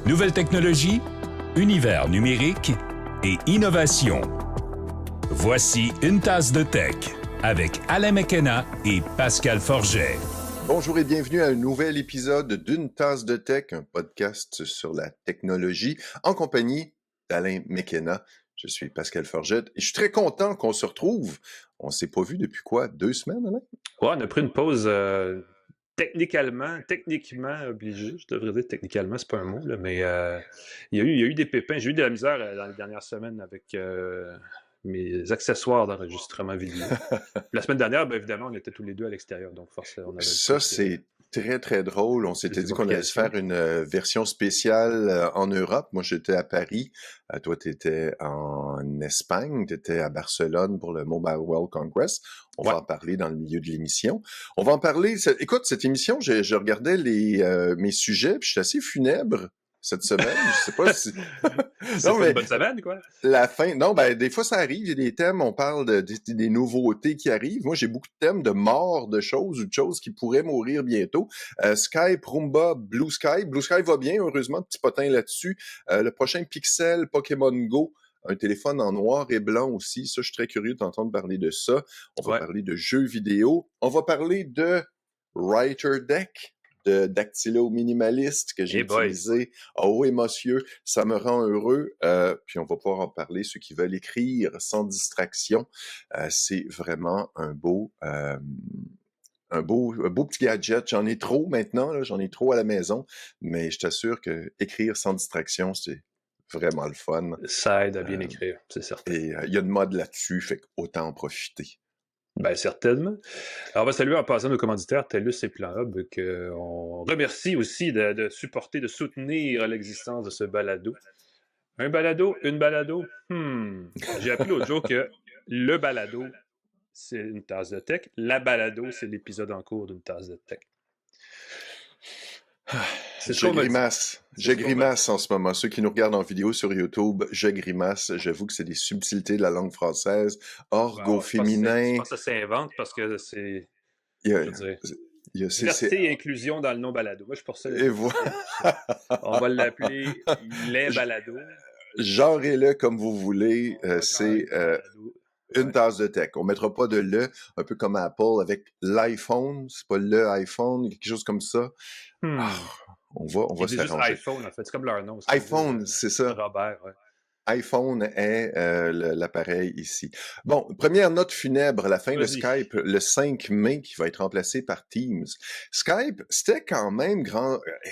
Nouvelles technologies, univers numérique et innovation. Voici Une tasse de tech avec Alain McKenna et Pascal Forget. Bonjour et bienvenue à un nouvel épisode d'Une tasse de tech, un podcast sur la technologie en compagnie d'Alain McKenna. Je suis Pascal Forget et je suis très content qu'on se retrouve. On ne s'est pas vu depuis quoi, 2 semaines, Alain? Ouais, on a pris une pause techniquement obligée. Je devrais dire techniquement, c'est pas un mot, là, mais il y a eu des pépins. J'ai eu de la misère dans les dernières semaines avec mes accessoires d'enregistrement vidéo. La semaine dernière, bien évidemment, on était tous les deux à l'extérieur, donc forcément, on avait Ça, c'est très, très drôle. On s'était dit qu'on allait se faire une version spéciale en Europe. Moi, j'étais à Paris. Toi, tu étais en Espagne. Tu étais à Barcelone pour le Mobile World Congress. On va en parler dans le milieu de l'émission. On va en parler. Écoute, cette émission, je regardais mes sujets, puis je suis assez funèbre cette semaine. Je sais pas si... C'est pas une bonne semaine, quoi. La fin... Non, ben des fois, ça arrive. Il y a des thèmes, on parle des nouveautés qui arrivent. Moi, j'ai beaucoup de thèmes de mort de choses ou de choses qui pourraient mourir bientôt. Skype, Roomba, Blue Sky. Blue Sky va bien, heureusement, petit potin là-dessus. Le prochain Pixel, Pokémon Go. Un téléphone en noir et blanc aussi. Ça, je suis très curieux de t'entendre parler de ça. On va parler de jeux vidéo. On va parler de Writer Deck, de Dactylo Minimaliste que j'ai utilisé. Oh oui, monsieur, ça me rend heureux. Puis on va pouvoir en parler, ceux qui veulent écrire sans distraction. C'est vraiment un beau petit gadget. J'en ai trop maintenant, là, j'en ai trop à la maison, mais je t'assure que écrire sans distraction, c'est vraiment le fun. Ça aide à bien écrire, c'est certain. Et il y a une mode là-dessus, fait qu'autant en profiter. Ben certainement. Alors, on va saluer en passant nos commanditaires, TELUS et PlanHub, qu'on remercie aussi de supporter, de soutenir l'existence de ce balado. Un balado, une balado, J'ai appris l'autre jour que le balado, c'est une tasse de tech. La balado, c'est l'épisode en cours d'une tasse de tech. Je grimace en ce moment. Ceux qui nous regardent en vidéo sur YouTube, je grimace. J'avoue que c'est des subtilités de la langue française. Orgue au féminin. Je pense que ça s'invente parce que c'est... Diversité et inclusion dans le nom balado. Moi, je suis pour ça. Et voilà. On va l'appeler les balados. Genrez-le comme vous voulez. C'est une tasse de tech. On mettra pas de le, un peu comme Apple avec l'iPhone. C'est pas le iPhone, quelque chose comme ça. On va se juste iPhone, en fait. C'est comme leur nom. iPhone, c'est ça. Robert, ouais. iPhone est l'appareil ici. Bon, première note funèbre, la fin de Skype, le 5 mai, qui va être remplacé par Teams. Skype, c'était quand même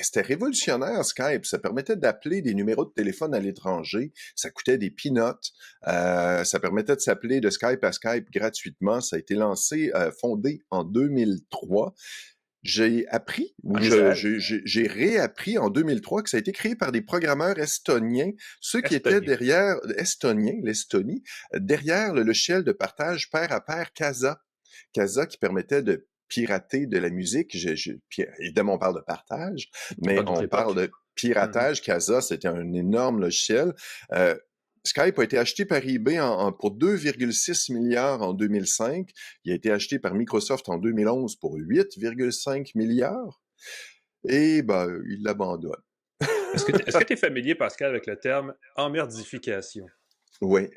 c'était révolutionnaire, Skype. Ça permettait d'appeler des numéros de téléphone à l'étranger. Ça coûtait des peanuts. Ça permettait de s'appeler de Skype à Skype gratuitement. Ça a été fondé en 2003. J'ai appris, ou j'ai réappris en 2003 que ça a été créé par des programmeurs estoniens, ceux qui étaient derrière, l'Estonie, derrière le logiciel de partage pair à pair Casa. Casa qui permettait de pirater de la musique. Évidemment, on parle de partage, mais on parle de piratage. Casa, c'était un énorme logiciel. Skype a été acheté par eBay pour 2,6 milliards en 2005. Il a été acheté par Microsoft en 2011 pour 8,5 milliards. Et il l'abandonne. Est-ce que tu es familier, Pascal, avec le terme « emmerdification » ? Oui.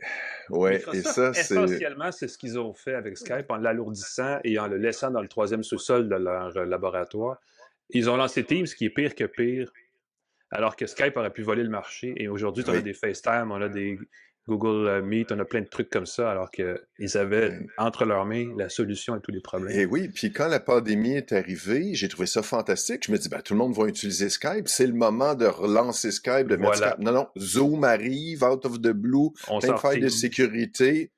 Et ça, essentiellement, c'est ce qu'ils ont fait avec Skype en l'alourdissant et en le laissant dans le 3e sous-sol de leur laboratoire. Ils ont lancé Teams, qui est pire que pire. Alors que Skype aurait pu voler le marché. Et aujourd'hui, on a des FaceTime, on a des Google Meet, on a plein de trucs comme ça, alors qu'ils avaient entre leurs mains la solution à tous les problèmes. Et oui, puis quand la pandémie est arrivée, j'ai trouvé ça fantastique. Je me dis, tout le monde va utiliser Skype. C'est le moment de relancer Skype, de mettre Skype. Non, Zoom arrive, out of the blue, plein de failles de sécurité.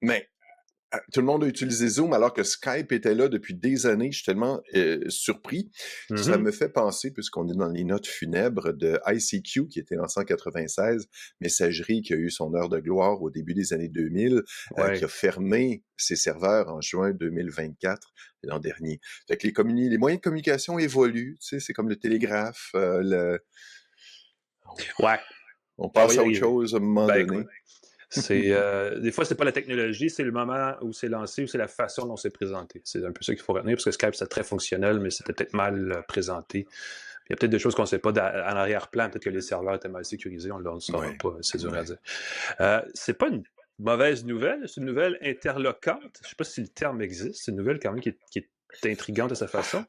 Mais tout le monde a utilisé Zoom alors que Skype était là depuis des années. Je suis tellement surpris. Ça me fait penser, puisqu'on est dans les notes funèbres, de ICQ qui était lancé en 1996, messagerie qui a eu son heure de gloire au début des années 2000, qui a fermé ses serveurs en juin 2024, l'an dernier. Fait que les moyens de communication évoluent. Tu sais, c'est comme le télégraphe. On passe à autre chose à un moment donné. Écoute. Des fois, c'est pas la technologie, c'est le moment où c'est lancé ou c'est la façon dont c'est présenté. C'est un peu ça qu'il faut retenir, parce que Skype, c'est très fonctionnel, mais c'était peut-être mal présenté Il y a peut-être des choses qu'on ne sait pas en arrière-plan. Peut-être que les serveurs étaient mal sécurisés. On ne le saura pas. C'est dur à dire. C'est pas une mauvaise nouvelle. C'est une nouvelle interloquante. Je ne sais pas si le terme existe. C'est une nouvelle quand même qui est intrigante de sa façon.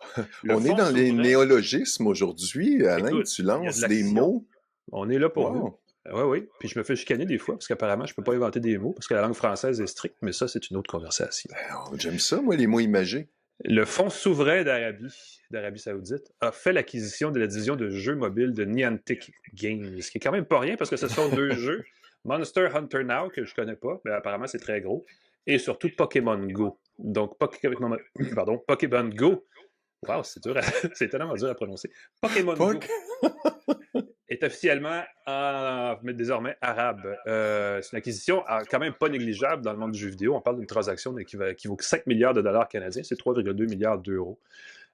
On est dans les néologismes aujourd'hui. Alain, écoute, tu lances des mots. On est là pour eux. Oui. Puis je me fais chicaner des fois parce qu'apparemment, je ne peux pas inventer des mots parce que la langue française est stricte, mais ça, c'est une autre conversation. J'aime ça, moi, les mots imagés. Le Fonds souverain d'Arabie Saoudite, a fait l'acquisition de la division de jeux mobiles de Niantic Games, ce qui est quand même pas rien parce que ce sont deux jeux, Monster Hunter Now, que je connais pas, mais apparemment c'est très gros, et surtout Pokémon Go. Donc, Pokémon Go, wow, c'est tellement dur à prononcer. Pokémon Go est officiellement désormais arabe. C'est une acquisition quand même pas négligeable dans le monde du jeu vidéo. On parle d'une transaction qui vaut 5 milliards de dollars canadiens, c'est 3,2 milliards d'euros.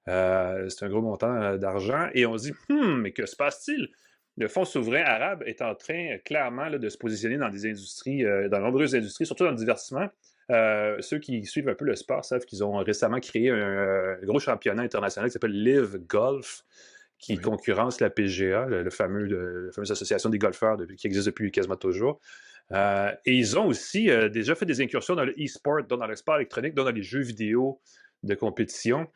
C'est un gros montant d'argent. Et on se dit, mais que se passe-t-il? Le Fonds souverain arabe est en train clairement de se positionner dans des industries, dans de nombreuses industries, surtout dans le divertissement. Ceux qui suivent un peu le sport savent qu'ils ont récemment créé un gros championnat international qui s'appelle Live Golf, qui concurrence la PGA, la fameuse association des golfeurs qui existe depuis quasiment toujours. Et ils ont aussi déjà fait des incursions dans le e-sport, dans le sport électronique, dans les jeux vidéo de compétition.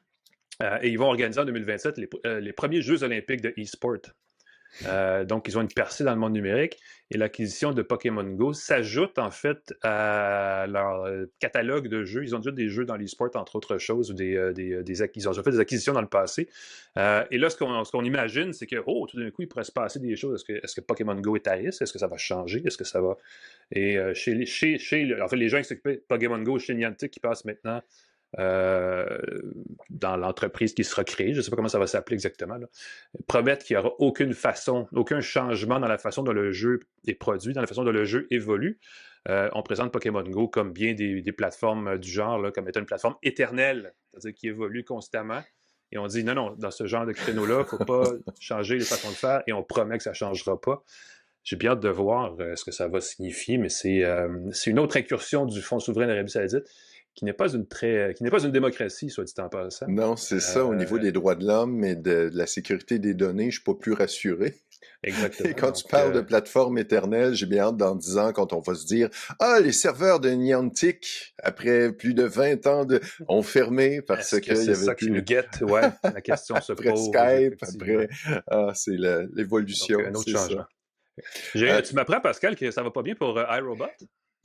Et ils vont organiser en 2027 les premiers Jeux olympiques de e-sport. Donc, ils ont une percée dans le monde numérique et l'acquisition de Pokémon Go s'ajoute en fait à leur catalogue de jeux. Ils ont déjà des jeux dans l'e-sport, entre autres choses, ou ils ont déjà fait des acquisitions dans le passé. Et là, ce qu'on imagine, c'est que, tout d'un coup, il pourrait se passer des choses. Est-ce que Pokémon Go est à risque? Est-ce que ça va changer? Est-ce que ça va... Et en fait, les gens qui s'occupent de Pokémon Go chez Niantic qui passent maintenant dans l'entreprise qui sera créée, je ne sais pas comment ça va s'appeler exactement, promettent qu'il n'y aura aucun changement dans la façon dont le jeu est produit, dans la façon dont le jeu évolue. On présente Pokémon Go comme bien des plateformes du genre, comme étant une plateforme éternelle, c'est-à-dire qui évolue constamment. Et on dit non, dans ce genre de créneau-là, il ne faut pas changer les façons de faire et on promet que ça ne changera pas. J'ai bien hâte de voir ce que ça va signifier, mais c'est une autre incursion du Fonds souverain d'Arabie Saoudite qui n'est pas une démocratie, soit dit en passant. Non, c'est ça, au niveau des droits de l'homme et de la sécurité des données, je ne suis pas plus rassuré. Exactement. Et quand tu parles de plateforme éternelle, j'ai bien hâte dans 10 ans, quand on va se dire « Ah, les serveurs de Niantic, après plus de 20 ans, ont fermé parce qu'il y avait ça plus... » qui nous guette, la question se après pose. Skype, après... c'est l'évolution. Donc, un autre changement. Tu m'apprends, Pascal, que ça va pas bien pour iRobot?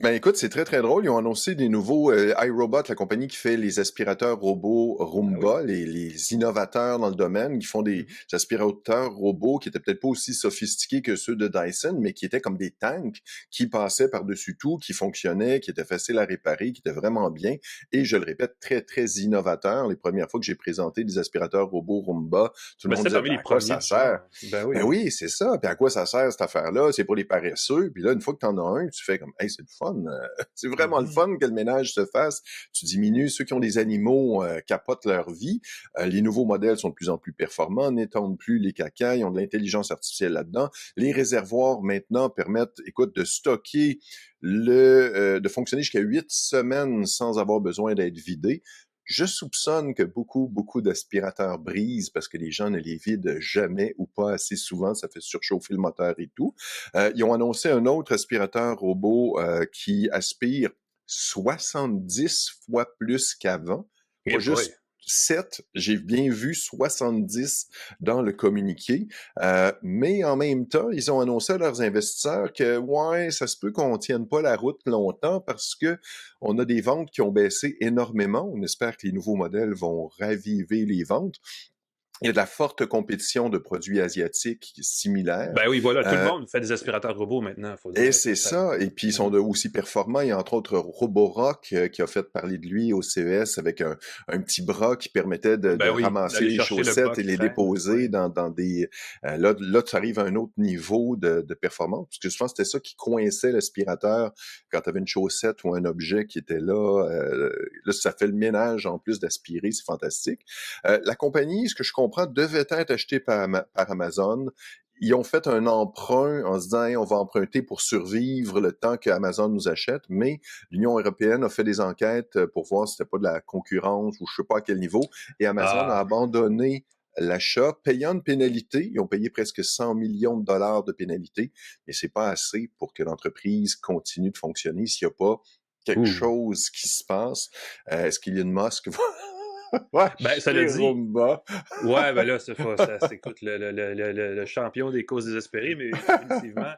Ben écoute, c'est très très drôle. Ils ont annoncé des nouveaux iRobot, la compagnie qui fait les aspirateurs robots Roomba, les innovateurs dans le domaine, qui font des aspirateurs robots qui étaient peut-être pas aussi sophistiqués que ceux de Dyson, mais qui étaient comme des tanks qui passaient par-dessus tout, qui fonctionnaient, qui étaient faciles à réparer, qui étaient vraiment bien. Et je le répète, très très innovateurs. Les premières fois que j'ai présenté des aspirateurs robots Roomba, tout le monde disait à quoi ça sert. Ben oui, c'est ça. Puis à quoi ça sert cette affaire-là? C'est pour les paresseux. Puis là, une fois que t'en as un, tu fais comme, hey, c'est le fun. C'est vraiment le fun que le ménage se fasse. Tu diminues ceux qui ont des animaux capotent leur vie. Les nouveaux modèles sont de plus en plus performants, n'étendent plus les cacas, ils ont de l'intelligence artificielle là-dedans. Les réservoirs maintenant permettent, de stocker de fonctionner jusqu'à 8 semaines sans avoir besoin d'être vidé. Je soupçonne que beaucoup d'aspirateurs brisent parce que les gens ne les vident jamais ou pas assez souvent. Ça fait surchauffer le moteur et tout. Ils ont annoncé un autre aspirateur robot qui aspire 70 fois plus qu'avant. Pas juste 7, j'ai bien vu 70 dans le communiqué, mais en même temps, ils ont annoncé à leurs investisseurs que ça se peut qu'on tienne pas la route longtemps parce que on a des ventes qui ont baissé énormément. On espère que les nouveaux modèles vont raviver les ventes. Il y a de la forte compétition de produits asiatiques similaires. Ben oui, voilà, tout le monde fait des aspirateurs robots maintenant. Faut dire, et c'est ça. Et puis, ils sont aussi performants. Il y a entre autres Roborock qui a fait parler de lui au CES avec un petit bras qui permettait de ramasser les chaussettes et les déposer dans des... Là, tu arrives à un autre niveau de performance. Parce que souvent, c'était ça qui coinçait l'aspirateur quand tu avais une chaussette ou un objet qui était là. Là, ça fait le ménage en plus d'aspirer. C'est fantastique. La compagnie, ce que je comprends, devait être acheté par Amazon. Ils ont fait un emprunt en se disant hey, on va emprunter pour survivre le temps que Amazon nous achète, mais l'Union européenne a fait des enquêtes pour voir si c'était pas de la concurrence ou je sais pas à quel niveau, et Amazon a abandonné l'achat, payant une pénalité. Ils ont payé presque 100 millions de dollars de pénalité, mais c'est pas assez pour que l'entreprise continue de fonctionner s'il n'y a pas quelque chose qui se passe. Est-ce qu'Elon Musk va ça l'a acheter dit. Roomba? Ouais, là, écoute, le champion des causes désespérées, mais définitivement,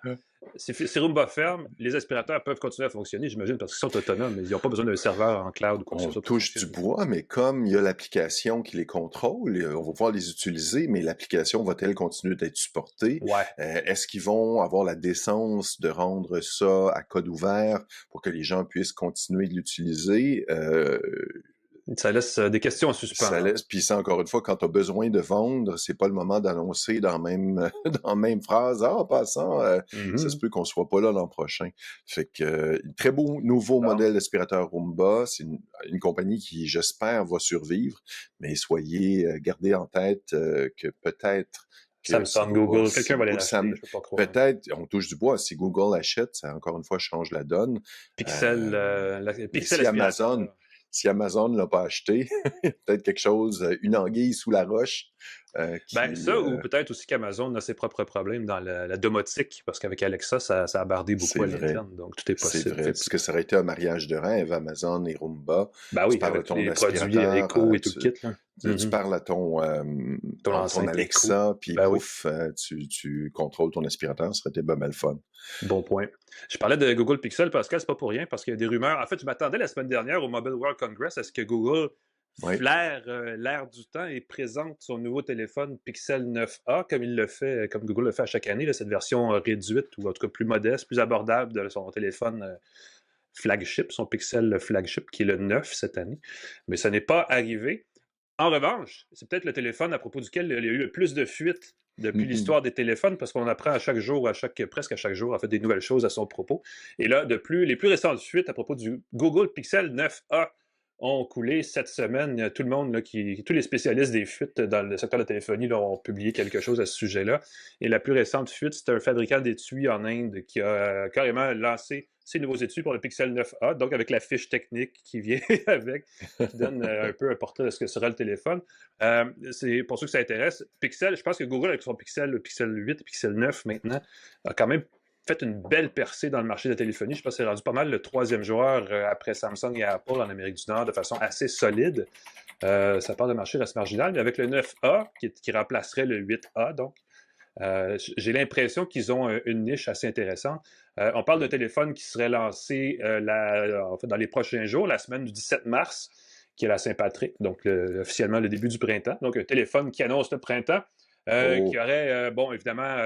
si Roomba ferme, les aspirateurs peuvent continuer à fonctionner, j'imagine, parce qu'ils sont autonomes, mais ils n'ont pas besoin d'un serveur en cloud ou quoi que ce On soit. touche du bois, mais comme il y a l'application qui les contrôle, on va pouvoir les utiliser, mais l'application va-t-elle continuer d'être supportée? Ouais. Est-ce qu'ils vont avoir la décence de rendre ça à code ouvert pour que les gens puissent continuer de l'utiliser? Ça laisse des questions en suspens. Ça laisse, puis ça, encore une fois, quand tu as besoin de vendre, c'est pas le moment d'annoncer dans la même phrase, en passant, ça se peut qu'on soit pas là l'an prochain. Fait que, très beau nouveau modèle d'aspirateur Roomba, c'est une compagnie qui, j'espère, va survivre, mais soyez, gardez en tête que peut-être Samsung, Google, quelqu'un va les racheter, je peux pas croire. Peut-être, on touche du bois, si Google achète, ça encore une fois change la donne. Pixel aspirateur. Si Amazon ne l'a pas acheté, peut-être quelque chose, une anguille sous la roche. Ou peut-être aussi qu'Amazon a ses propres problèmes dans la domotique, parce qu'avec Alexa, ça a bardé beaucoup à l'interne, donc tout est possible. C'est vrai, parce que ça aurait été un mariage de rêve, Amazon et Roomba. Tu parles à ton les produits Echo et tout le kit. Là. Tu parles à ton Alexa, puis tu contrôles ton aspirateur, ça aurait été mal fun. Bon point. Je parlais de Google Pixel, Pascal, c'est pas pour rien, parce qu'il y a des rumeurs. En fait, je m'attendais la semaine dernière au Mobile World Congress à ce que Google flaire l'air du temps et présente son nouveau téléphone Pixel 9a, comme Google le fait à chaque année, là, cette version réduite, ou en tout cas plus modeste, plus abordable de son téléphone flagship, son Pixel flagship, qui est le 9 cette année. Mais ça n'est pas arrivé. En revanche, c'est peut-être le téléphone à propos duquel il y a eu le plus de fuites depuis l'histoire des téléphones, parce qu'on apprend à chaque jour, presque à chaque jour, en fait, des nouvelles choses à son propos. Et là, les plus récentes fuites à propos du Google Pixel 9a ont coulé cette semaine. Tout le monde, tous les spécialistes des fuites dans le secteur de la téléphonie ont publié quelque chose à ce sujet-là. Et la plus récente fuite, c'est un fabricant d'étuis en Inde qui a carrément lancé ses nouveaux étuis pour le Pixel 9a, donc avec la fiche technique qui vient avec, qui donne un peu un portrait de ce que sera le téléphone. C'est pour ceux que ça intéresse. Pixel, je pense que Google, avec son le Pixel 8 et Pixel 9 maintenant, a quand même fait une belle percée dans le marché de la téléphonie. Je pense que c'est rendu pas mal le troisième joueur après Samsung et Apple en Amérique du Nord de façon assez solide. Ça part de marché reste marginal, mais avec le 9A qui remplacerait le 8A, donc, j'ai l'impression qu'ils ont une niche assez intéressante. On parle d'un téléphone qui serait lancé dans les prochains jours, la semaine du 17 mars, qui est la Saint-Patrick, donc officiellement le début du printemps. Donc un téléphone qui annonce le printemps. Qui aurait, évidemment,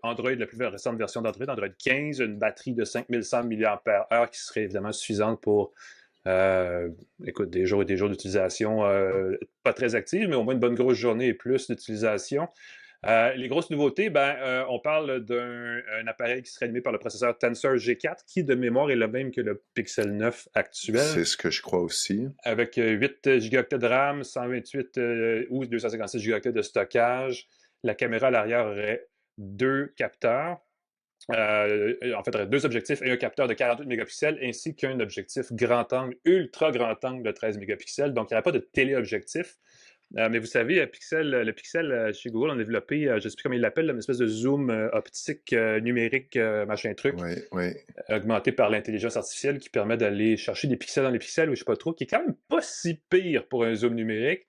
Android, la plus récente version d'Android, Android 15, une batterie de 5100 mAh qui serait évidemment suffisante pour, des jours et des jours d'utilisation, pas très active, mais au moins une bonne grosse journée et plus d'utilisation. Les grosses nouveautés, on parle d'un appareil qui serait animé par le processeur Tensor G4, qui, de mémoire, est le même que le Pixel 9 actuel. C'est ce que je crois aussi. Avec 8 Go de RAM, 128 ou 256 Go de stockage. La caméra à l'arrière aurait 2 capteurs. En fait, aurait 2 objectifs et un capteur de 48 mégapixels, ainsi qu'un objectif grand angle, ultra grand angle de 13 mégapixels. Donc, il n'y aurait pas de téléobjectif. Mais vous savez, le Pixel chez Google, on a développé, je ne sais plus comment ils l'appellent, une espèce de zoom optique numérique, machin truc, augmenté par l'intelligence artificielle qui permet d'aller chercher des pixels dans les pixels, ou je ne sais pas trop, qui est quand même pas si pire pour un zoom numérique.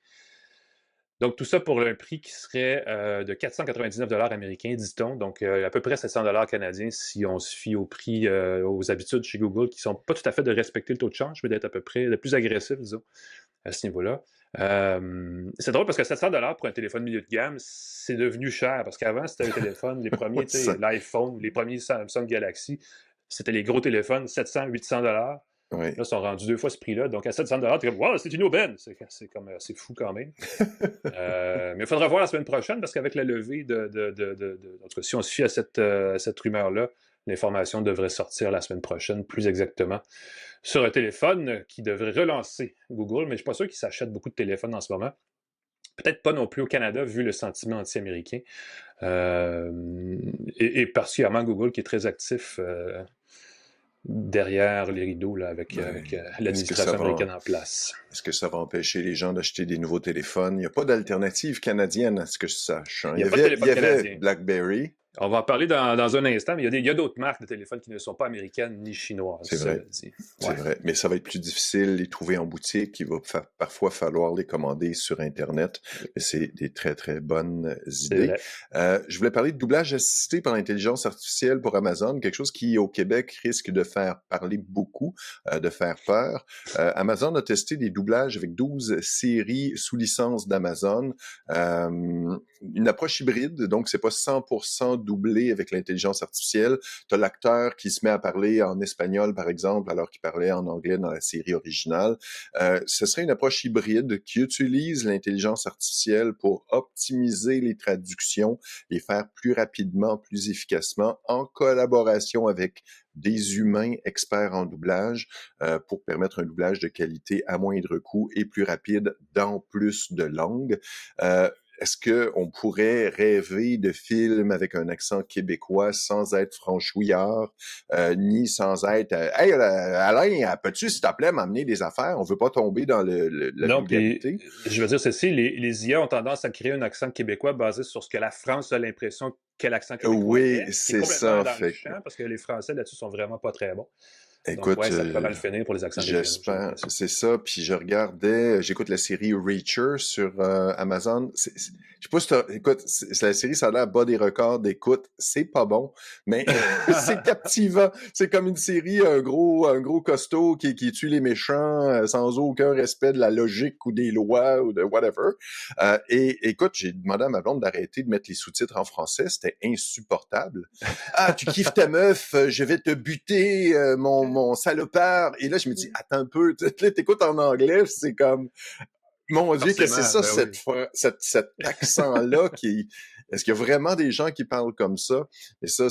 Donc, tout ça pour un prix qui serait de 499 $ américains, dit-on, donc à peu près 700 $ canadiens si on se fie au prix, aux habitudes chez Google, qui ne sont pas tout à fait de respecter le taux de change, mais d'être à peu près le plus agressif, disons, à ce niveau-là. C'est drôle parce que 700 $ pour un téléphone milieu de gamme, c'est devenu cher, parce qu'avant, c'était un téléphone, les premiers, l'iPhone, les premiers Samsung Galaxy, c'était les gros téléphones, 700, 800 $. Là, ils sont rendus 2 fois ce prix-là. Donc, à 700 $, t'es comme, wow, c'est une aubaine! C'est fou quand même. Mais il faudra voir la semaine prochaine, parce qu'avec la levée en tout cas, si on se fie à cette rumeur-là, l'information devrait sortir la semaine prochaine, plus exactement, sur un téléphone qui devrait relancer Google, mais je ne suis pas sûr qu'ils s'achètent beaucoup de téléphones en ce moment. Peut-être pas non plus au Canada, vu le sentiment anti-américain. Et particulièrement Google, qui est très actif derrière les rideaux là, avec l'administration américaine en place. Est-ce que ça va empêcher les gens d'acheter des nouveaux téléphones? Il n'y a pas d'alternative canadienne, à ce que je sache. Il y avait BlackBerry. On va en parler dans un instant, mais il y a d'autres marques de téléphones qui ne sont pas américaines ni chinoises. C'est vrai. C'est vrai. Mais ça va être plus difficile de les trouver en boutique. Il va parfois falloir les commander sur Internet. Mais c'est des très, très bonnes idées. Je voulais parler de doublage assisté par l'intelligence artificielle pour Amazon, quelque chose qui, au Québec, risque de faire parler beaucoup, de faire peur. Amazon a testé des doublages avec 12 séries sous licence d'Amazon. Une approche hybride, donc c'est pas 100% doublé avec l'intelligence artificielle. Tu as l'acteur qui se met à parler en espagnol, par exemple, alors qu'il parlait en anglais dans la série originale. Ce serait une approche hybride qui utilise l'intelligence artificielle pour optimiser les traductions, les faire plus rapidement, plus efficacement, en collaboration avec des humains experts en doublage pour permettre un doublage de qualité à moindre coût et plus rapide dans plus de langues. Est-ce qu'on pourrait rêver de films avec un accent québécois sans être franchouillard, ni sans être « Hey, Alain, peux-tu, s'il te plaît, m'amener des affaires? On veut pas tomber dans la vulgarité. » Je veux dire ceci, les IA ont tendance à créer un accent québécois basé sur ce que la France a l'impression qu'est l'accent québécois. Oui, c'est ça. Parce que les Français là-dessus sont vraiment pas très bons. Écoute, donc, ça peut mal finir pour les accents j'espère, c'est ça. Puis j'écoute la série Reacher sur Amazon. Je sais pas si écoute, la série, ça a l'air bas des records d'écoute. C'est pas bon, mais c'est captivant. C'est comme une série, un gros costaud qui tue les méchants sans aucun respect de la logique ou des lois ou de whatever. Et écoute, j'ai demandé à ma blonde d'arrêter de mettre les sous-titres en français. C'était insupportable. Ah, tu kiffes ta meuf, je vais te buter, mon salopard. Et là, je me dis, attends un peu, t'écoutes en anglais, c'est comme, mon Dieu, que c'est ça, cet accent-là qui... Est-ce qu'il y a vraiment des gens qui parlent comme ça? Et ça,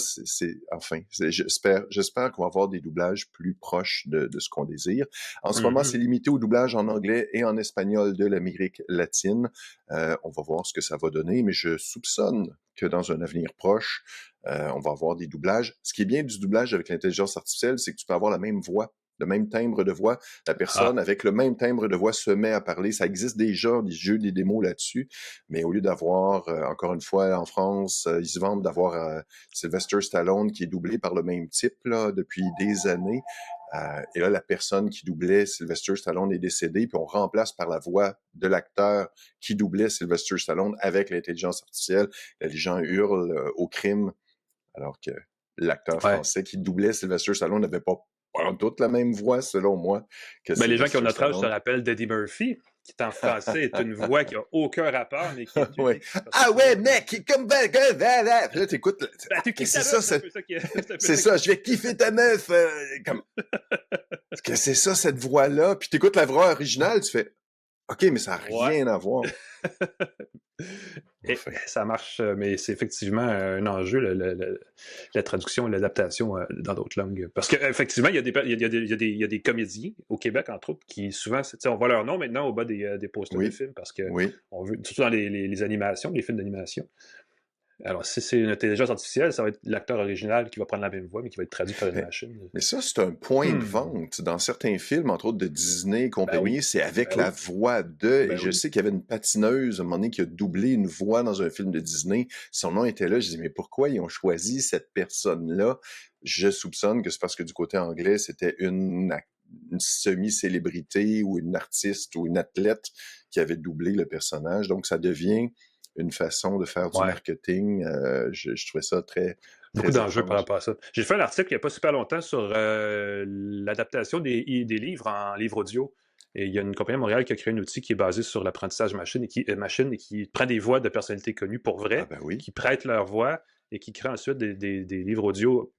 j'espère qu'on va avoir des doublages plus proches de ce qu'on désire. En ce moment, c'est limité au doublage en anglais et en espagnol de l'Amérique latine. On va voir ce que ça va donner, mais je soupçonne que dans un avenir proche, on va avoir des doublages. Ce qui est bien du doublage avec l'intelligence artificielle, c'est que tu peux avoir la même voix, le même timbre de voix. La personne avec le même timbre de voix se met à parler. Ça existe déjà, des jeux, des démos là-dessus. Mais au lieu d'avoir, encore une fois, en France, ils se vantent d'avoir Sylvester Stallone qui est doublé par le même type là, depuis des années. Et là, la personne qui doublait Sylvester Stallone est décédée, puis on remplace par la voix de l'acteur qui doublait Sylvester Stallone avec l'intelligence artificielle. Là, les gens hurlent au crime, alors que l'acteur français qui doublait Sylvester Stallone n'avait pas toute la même voix, selon moi. Mais les gens qui ont notre âge se rappellent d'Eddie Murphy, qui est en français, est une voix qui n'a aucun rapport, mais qui est unique. Ah ouais, mec, comme... Là, t'écoutes... c'est ça, c'est ça, je vais kiffer ta meuf. Parce que c'est ça, cette voix-là. Puis t'écoutes la voix originale, tu fais... OK, mais ça n'a rien à voir. Et ça marche, mais c'est effectivement un enjeu, la traduction et l'adaptation dans d'autres langues. Parce qu'effectivement, il y a des comédiens au Québec, entre autres, qui souvent, on voit leur nom maintenant au bas des posters de films, parce que on veut, surtout dans les animations, les films d'animation. Alors, si c'est une intelligence artificielle, ça va être l'acteur original qui va prendre la même voix, mais qui va être traduit par une machine. Mais ça, c'est un point de vente. Dans certains films, entre autres de Disney et compagnie, c'est avec la voix de... et je sais qu'il y avait une patineuse, à un moment donné, qui a doublé une voix dans un film de Disney. Son nom était là. Je dis, mais pourquoi ils ont choisi cette personne-là? Je soupçonne que c'est parce que du côté anglais, c'était une semi-célébrité ou une artiste ou une athlète qui avait doublé le personnage. Donc, ça devient une façon de faire du marketing. Je trouvais ça très... Beaucoup d'enjeux par rapport à ça. J'ai fait un article il n'y a pas super longtemps sur l'adaptation des livres en livre audio. Et il y a une compagnie à Montréal qui a créé un outil qui est basé sur l'apprentissage machine et qui prend des voix de personnalités connues pour vrai, qui prêtent leur voix et qui crée ensuite des livres audio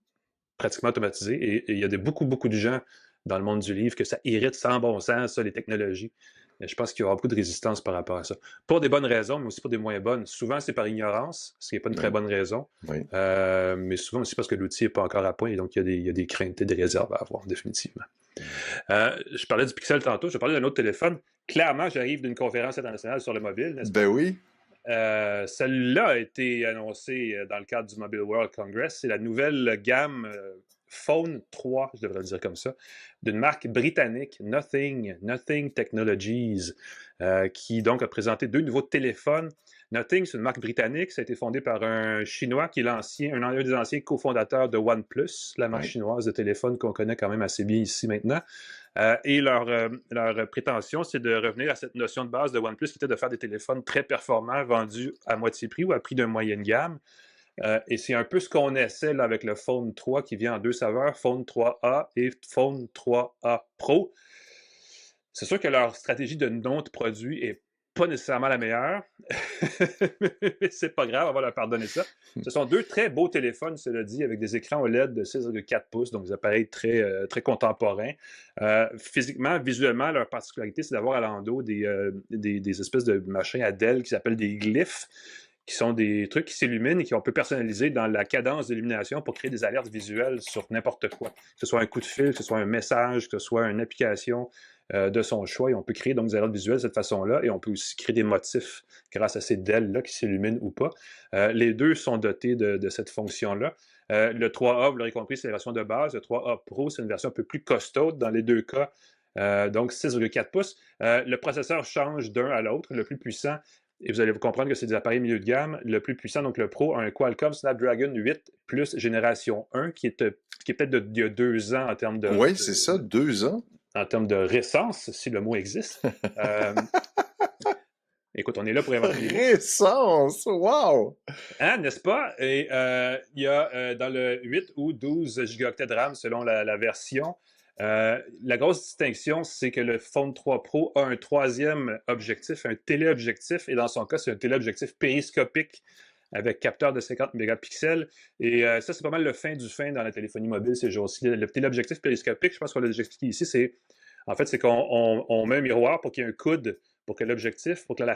pratiquement automatisés. Et il y a beaucoup de gens dans le monde du livre que ça irrite sans bon sens, ça, les technologies. Et je pense qu'il y aura beaucoup de résistance par rapport à ça. Pour des bonnes raisons, mais aussi pour des moins bonnes. Souvent, c'est par ignorance, ce qui n'est pas une très bonne raison. Mais souvent aussi parce que l'outil n'est pas encore à point et donc il y a des craintes et des réserves à avoir, définitivement. Je parlais du Pixel tantôt, je parlais d'un autre téléphone. Clairement, j'arrive d'une conférence internationale sur le mobile, n'est-ce pas? Ben oui. Celle-là a été annoncée dans le cadre du Mobile World Congress. C'est la nouvelle gamme Phone 3, je devrais le dire comme ça, d'une marque britannique, Nothing Technologies, qui donc a présenté 2 nouveaux téléphones. Nothing, c'est une marque britannique, ça a été fondé par un Chinois qui est un des anciens cofondateurs de OnePlus, la marque chinoise de téléphone qu'on connaît quand même assez bien ici maintenant. Et leur prétention, c'est de revenir à cette notion de base de OnePlus qui était de faire des téléphones très performants vendus à moitié prix ou à prix de moyenne gamme. Et c'est un peu ce qu'on essaie là, avec le Phone 3 qui vient en 2 saveurs, Phone 3A et Phone 3A Pro. C'est sûr que leur stratégie de nom de produit est pas nécessairement la meilleure, mais c'est pas grave, on va leur pardonner ça. Ce sont 2 très beaux téléphones, cela dit, avec des écrans OLED de 6,4 pouces, donc des appareils très, très contemporains. Physiquement, visuellement, leur particularité, c'est d'avoir à l'endos des espèces de machins à Dell qui s'appellent des glyphes, qui sont des trucs qui s'illuminent et qu'on peut personnaliser dans la cadence d'illumination pour créer des alertes visuelles sur n'importe quoi. Que ce soit un coup de fil, que ce soit un message, que ce soit une application de son choix. Et on peut créer donc des alertes visuelles de cette façon-là. Et on peut aussi créer des motifs grâce à ces DEL-là qui s'illuminent ou pas. Les 2 sont dotés de cette fonction-là. Le 3A, vous l'aurez compris, c'est la version de base. Le 3A Pro, c'est une version un peu plus costaude dans les 2 cas. Donc 6,4 pouces. Le processeur change d'un à l'autre. Le plus puissant, et vous allez vous comprendre que c'est des appareils milieu de gamme. Le plus puissant, donc le Pro, a un Qualcomm Snapdragon 8 Plus génération 1, qui est peut-être d'il y a 2 ans en termes de... Oui, c'est ça, 2 ans. En termes de récence, si le mot existe. Écoute, on est là pour inventer des mots. Récence! Wow! Hein, n'est-ce pas? Et il y a dans le 8 ou 12 gigaoctets de RAM selon la version. La grosse distinction, c'est que le Phone 3 Pro a un 3e objectif, un téléobjectif, et dans son cas, c'est un téléobjectif périscopique avec capteur de 50 mégapixels. Et ça, c'est pas mal le fin du fin dans la téléphonie mobile ces jours-ci. Le téléobjectif périscopique, je pense qu'on l'a déjà expliqué ici, c'est qu'on met un miroir pour qu'il y ait un coude pour que l'objectif, pour que la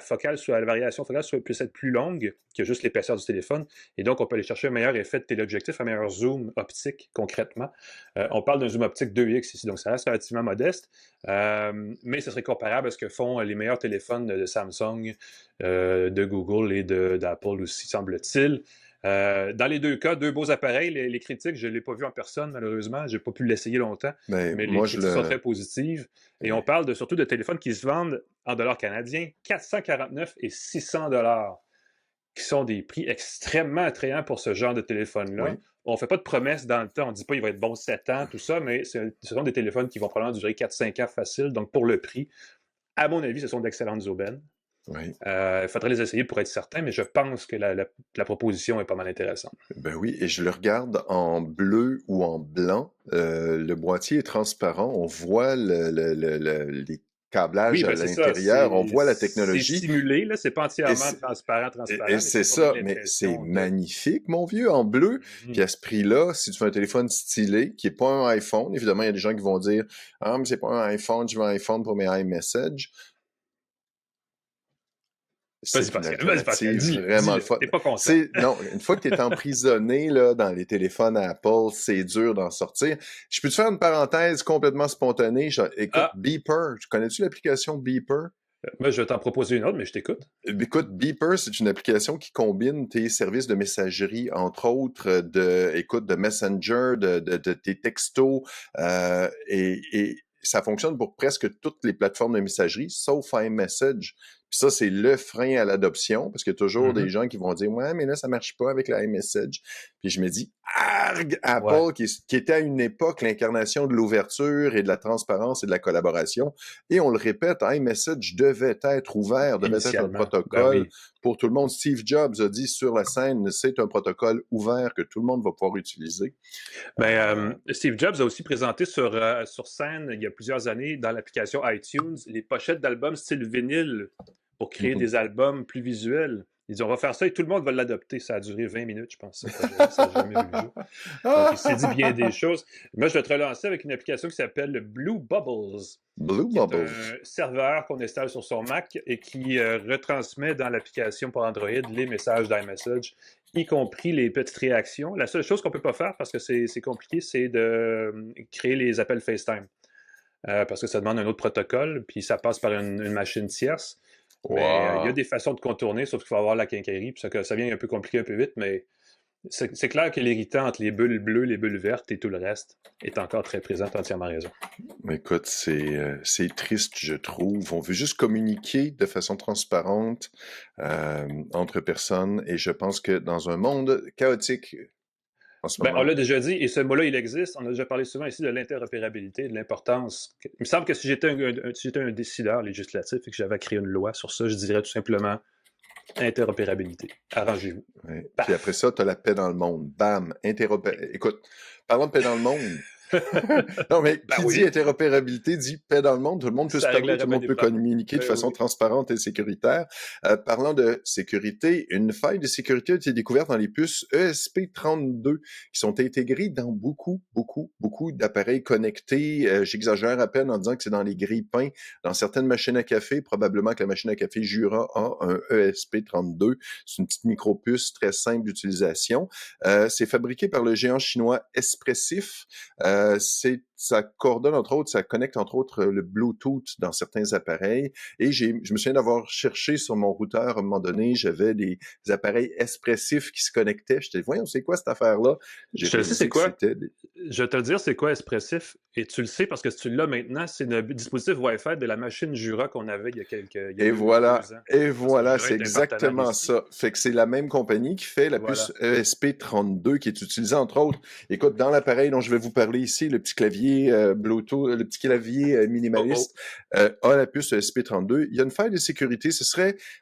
variation focale puisse être plus longue que juste l'épaisseur du téléphone. Et donc, on peut aller chercher un meilleur effet de téléobjectif, un meilleur zoom optique, concrètement. On parle d'un zoom optique 2x ici, donc ça reste relativement modeste. Mais ce serait comparable à ce que font les meilleurs téléphones de Samsung, de Google et d'Apple aussi, semble-t-il. Dans les 2 cas, 2 beaux appareils. Les critiques, je ne l'ai pas vu en personne, malheureusement. Je n'ai pas pu l'essayer longtemps. Mais les critiques sont très positives. Et on parle surtout de téléphones qui se vendent en dollars canadiens, 449 et 600 $, qui sont des prix extrêmement attrayants pour ce genre de téléphone-là. Oui. On ne fait pas de promesses dans le temps. On ne dit pas qu'il va être bon 7 ans, tout ça, mais ce sont des téléphones qui vont probablement durer 4-5 ans facile. Donc, pour le prix, à mon avis, ce sont d'excellentes aubaines. Oui. Il faudrait les essayer pour être certain, mais je pense que la proposition est pas mal intéressante. Ben oui, et je le regarde en bleu ou en blanc. Le boîtier est transparent. On voit les câblages à l'intérieur. On voit la technologie. C'est simulé, là. C'est pas entièrement transparent. Et c'est ça, mais c'est magnifique, mon vieux, en bleu. Puis à ce prix-là, si tu fais un téléphone stylé, qui n'est pas un iPhone, évidemment, il y a des gens qui vont dire « Ah, mais c'est pas un iPhone, je veux un iPhone pour mes iMessage ». C'est vraiment le fun. T'es pas content. Non, une fois que tu es emprisonné là, dans les téléphones à Apple, c'est dur d'en sortir. Je peux te faire une parenthèse complètement spontanée? Écoute, Beeper. Connais-tu l'application Beeper? Moi, je vais t'en proposer une autre, mais je t'écoute. Écoute, Beeper, c'est une application qui combine tes services de messagerie, entre autres, de Messenger, de tes textos, et ça fonctionne pour presque toutes les plateformes de messagerie, sauf iMessage. Puis ça, c'est le frein à l'adoption, parce qu'il y a toujours des gens qui vont dire « Ouais, mais là, ça marche pas avec l'iMessage. » Puis je me dis « Arg! Apple, qui était à une époque l'incarnation de l'ouverture et de la transparence et de la collaboration. » Et on le répète, iMessage devait être ouvert, devait être un protocole pour tout le monde. Steve Jobs a dit sur la scène, c'est un protocole ouvert que tout le monde va pouvoir utiliser. Steve Jobs a aussi présenté sur scène, il y a plusieurs années, dans l'application iTunes, les pochettes d'albums style vinyle pour créer des albums plus visuels. Ils disent, on va faire ça et tout le monde va l'adopter. Ça a duré 20 minutes, je pense. Ça n'a jamais vu le jour. Donc, il s'est dit bien des choses. Moi, je vais te relancer avec une application qui s'appelle le Blue Bubbles. Bubbles. Un serveur qu'on installe sur son Mac et qui retransmet dans l'application pour Android les messages d'iMessage, y compris les petites réactions. La seule chose qu'on ne peut pas faire, parce que c'est compliqué, c'est de créer les appels FaceTime. Parce que ça demande un autre protocole, puis ça passe par une machine tierce. Mais il y a des façons de contourner, sauf qu'il faut avoir la quincaillerie, puis ça vient un peu compliqué un peu vite, mais C'est clair que l'irritant entre les bulles bleues, les bulles vertes et tout le reste est encore très présent, t'as entièrement raison. Écoute, c'est triste, je trouve. On veut juste communiquer de façon transparente entre personnes et je pense que dans un monde chaotique en ce Ben, moment. on l'a déjà dit, et ce mot-là, il existe. On a déjà parlé souvent ici de l'interopérabilité, de l'importance. Il me semble que si j'étais un décideur législatif et que j'avais créé une loi sur ça, je dirais tout simplement interopérabilité. Arrangez-vous. Ouais. Paf. Puis après ça, tu as la paix dans le monde. Bam, Écoute, parlons de paix dans le monde. Non, mais qui dit interopérabilité dit paix dans le monde. Tout le monde peut se parler, tout le monde peut communiquer de façon transparente et sécuritaire. Parlant de sécurité, une faille de sécurité a été découverte dans les puces ESP32 qui sont intégrées dans beaucoup d'appareils connectés. J'exagère à peine en disant que c'est dans les grille-pains, dans certaines machines à café. Probablement que la machine à café Jura a un ESP32. C'est une petite micro-puce très simple d'utilisation. C'est fabriqué par le géant chinois Espressif. Ça coordonne entre autres, ça connecte entre autres le Bluetooth dans certains appareils. Et je me souviens d'avoir cherché sur mon routeur à un moment donné, j'avais des appareils Espressif qui se connectaient. J'étais, voyons, c'est quoi cette affaire-là? Je te sais c'est quoi? Je vais te le dire c'est quoi Espressif. Et tu le sais parce que si tu l'as maintenant, c'est le dispositif Wi-Fi de la machine Jura qu'on avait il y a quelques Et voilà, c'est exactement ça. Fait que c'est la même compagnie qui fait la puce ESP32 qui est utilisée entre autres. Écoute, dans l'appareil dont je vais vous parler ici, le petit clavier Bluetooth, le petit clavier minimaliste a la puce ESP32. Il y a une faille de sécurité.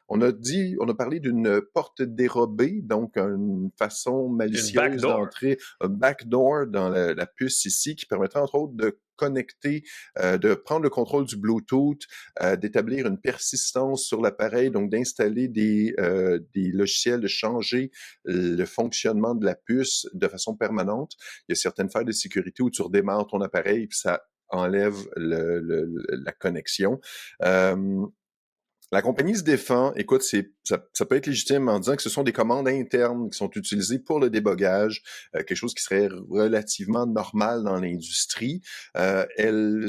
On a parlé d'une porte dérobée, donc une façon malicieuse d'entrer, un backdoor dans la puce ici qui permettrait entre autres de connecter, de prendre le contrôle du Bluetooth, d'établir une persistance sur l'appareil, donc d'installer des logiciels, de changer le fonctionnement de la puce de façon permanente. Il y a certaines failles de sécurité où tu redémarres ton appareil puis ça enlève la connexion. La compagnie se défend. Écoute, ça peut être légitime en disant que ce sont des commandes internes qui sont utilisées pour le débogage, quelque chose qui serait relativement normal dans l'industrie. Elle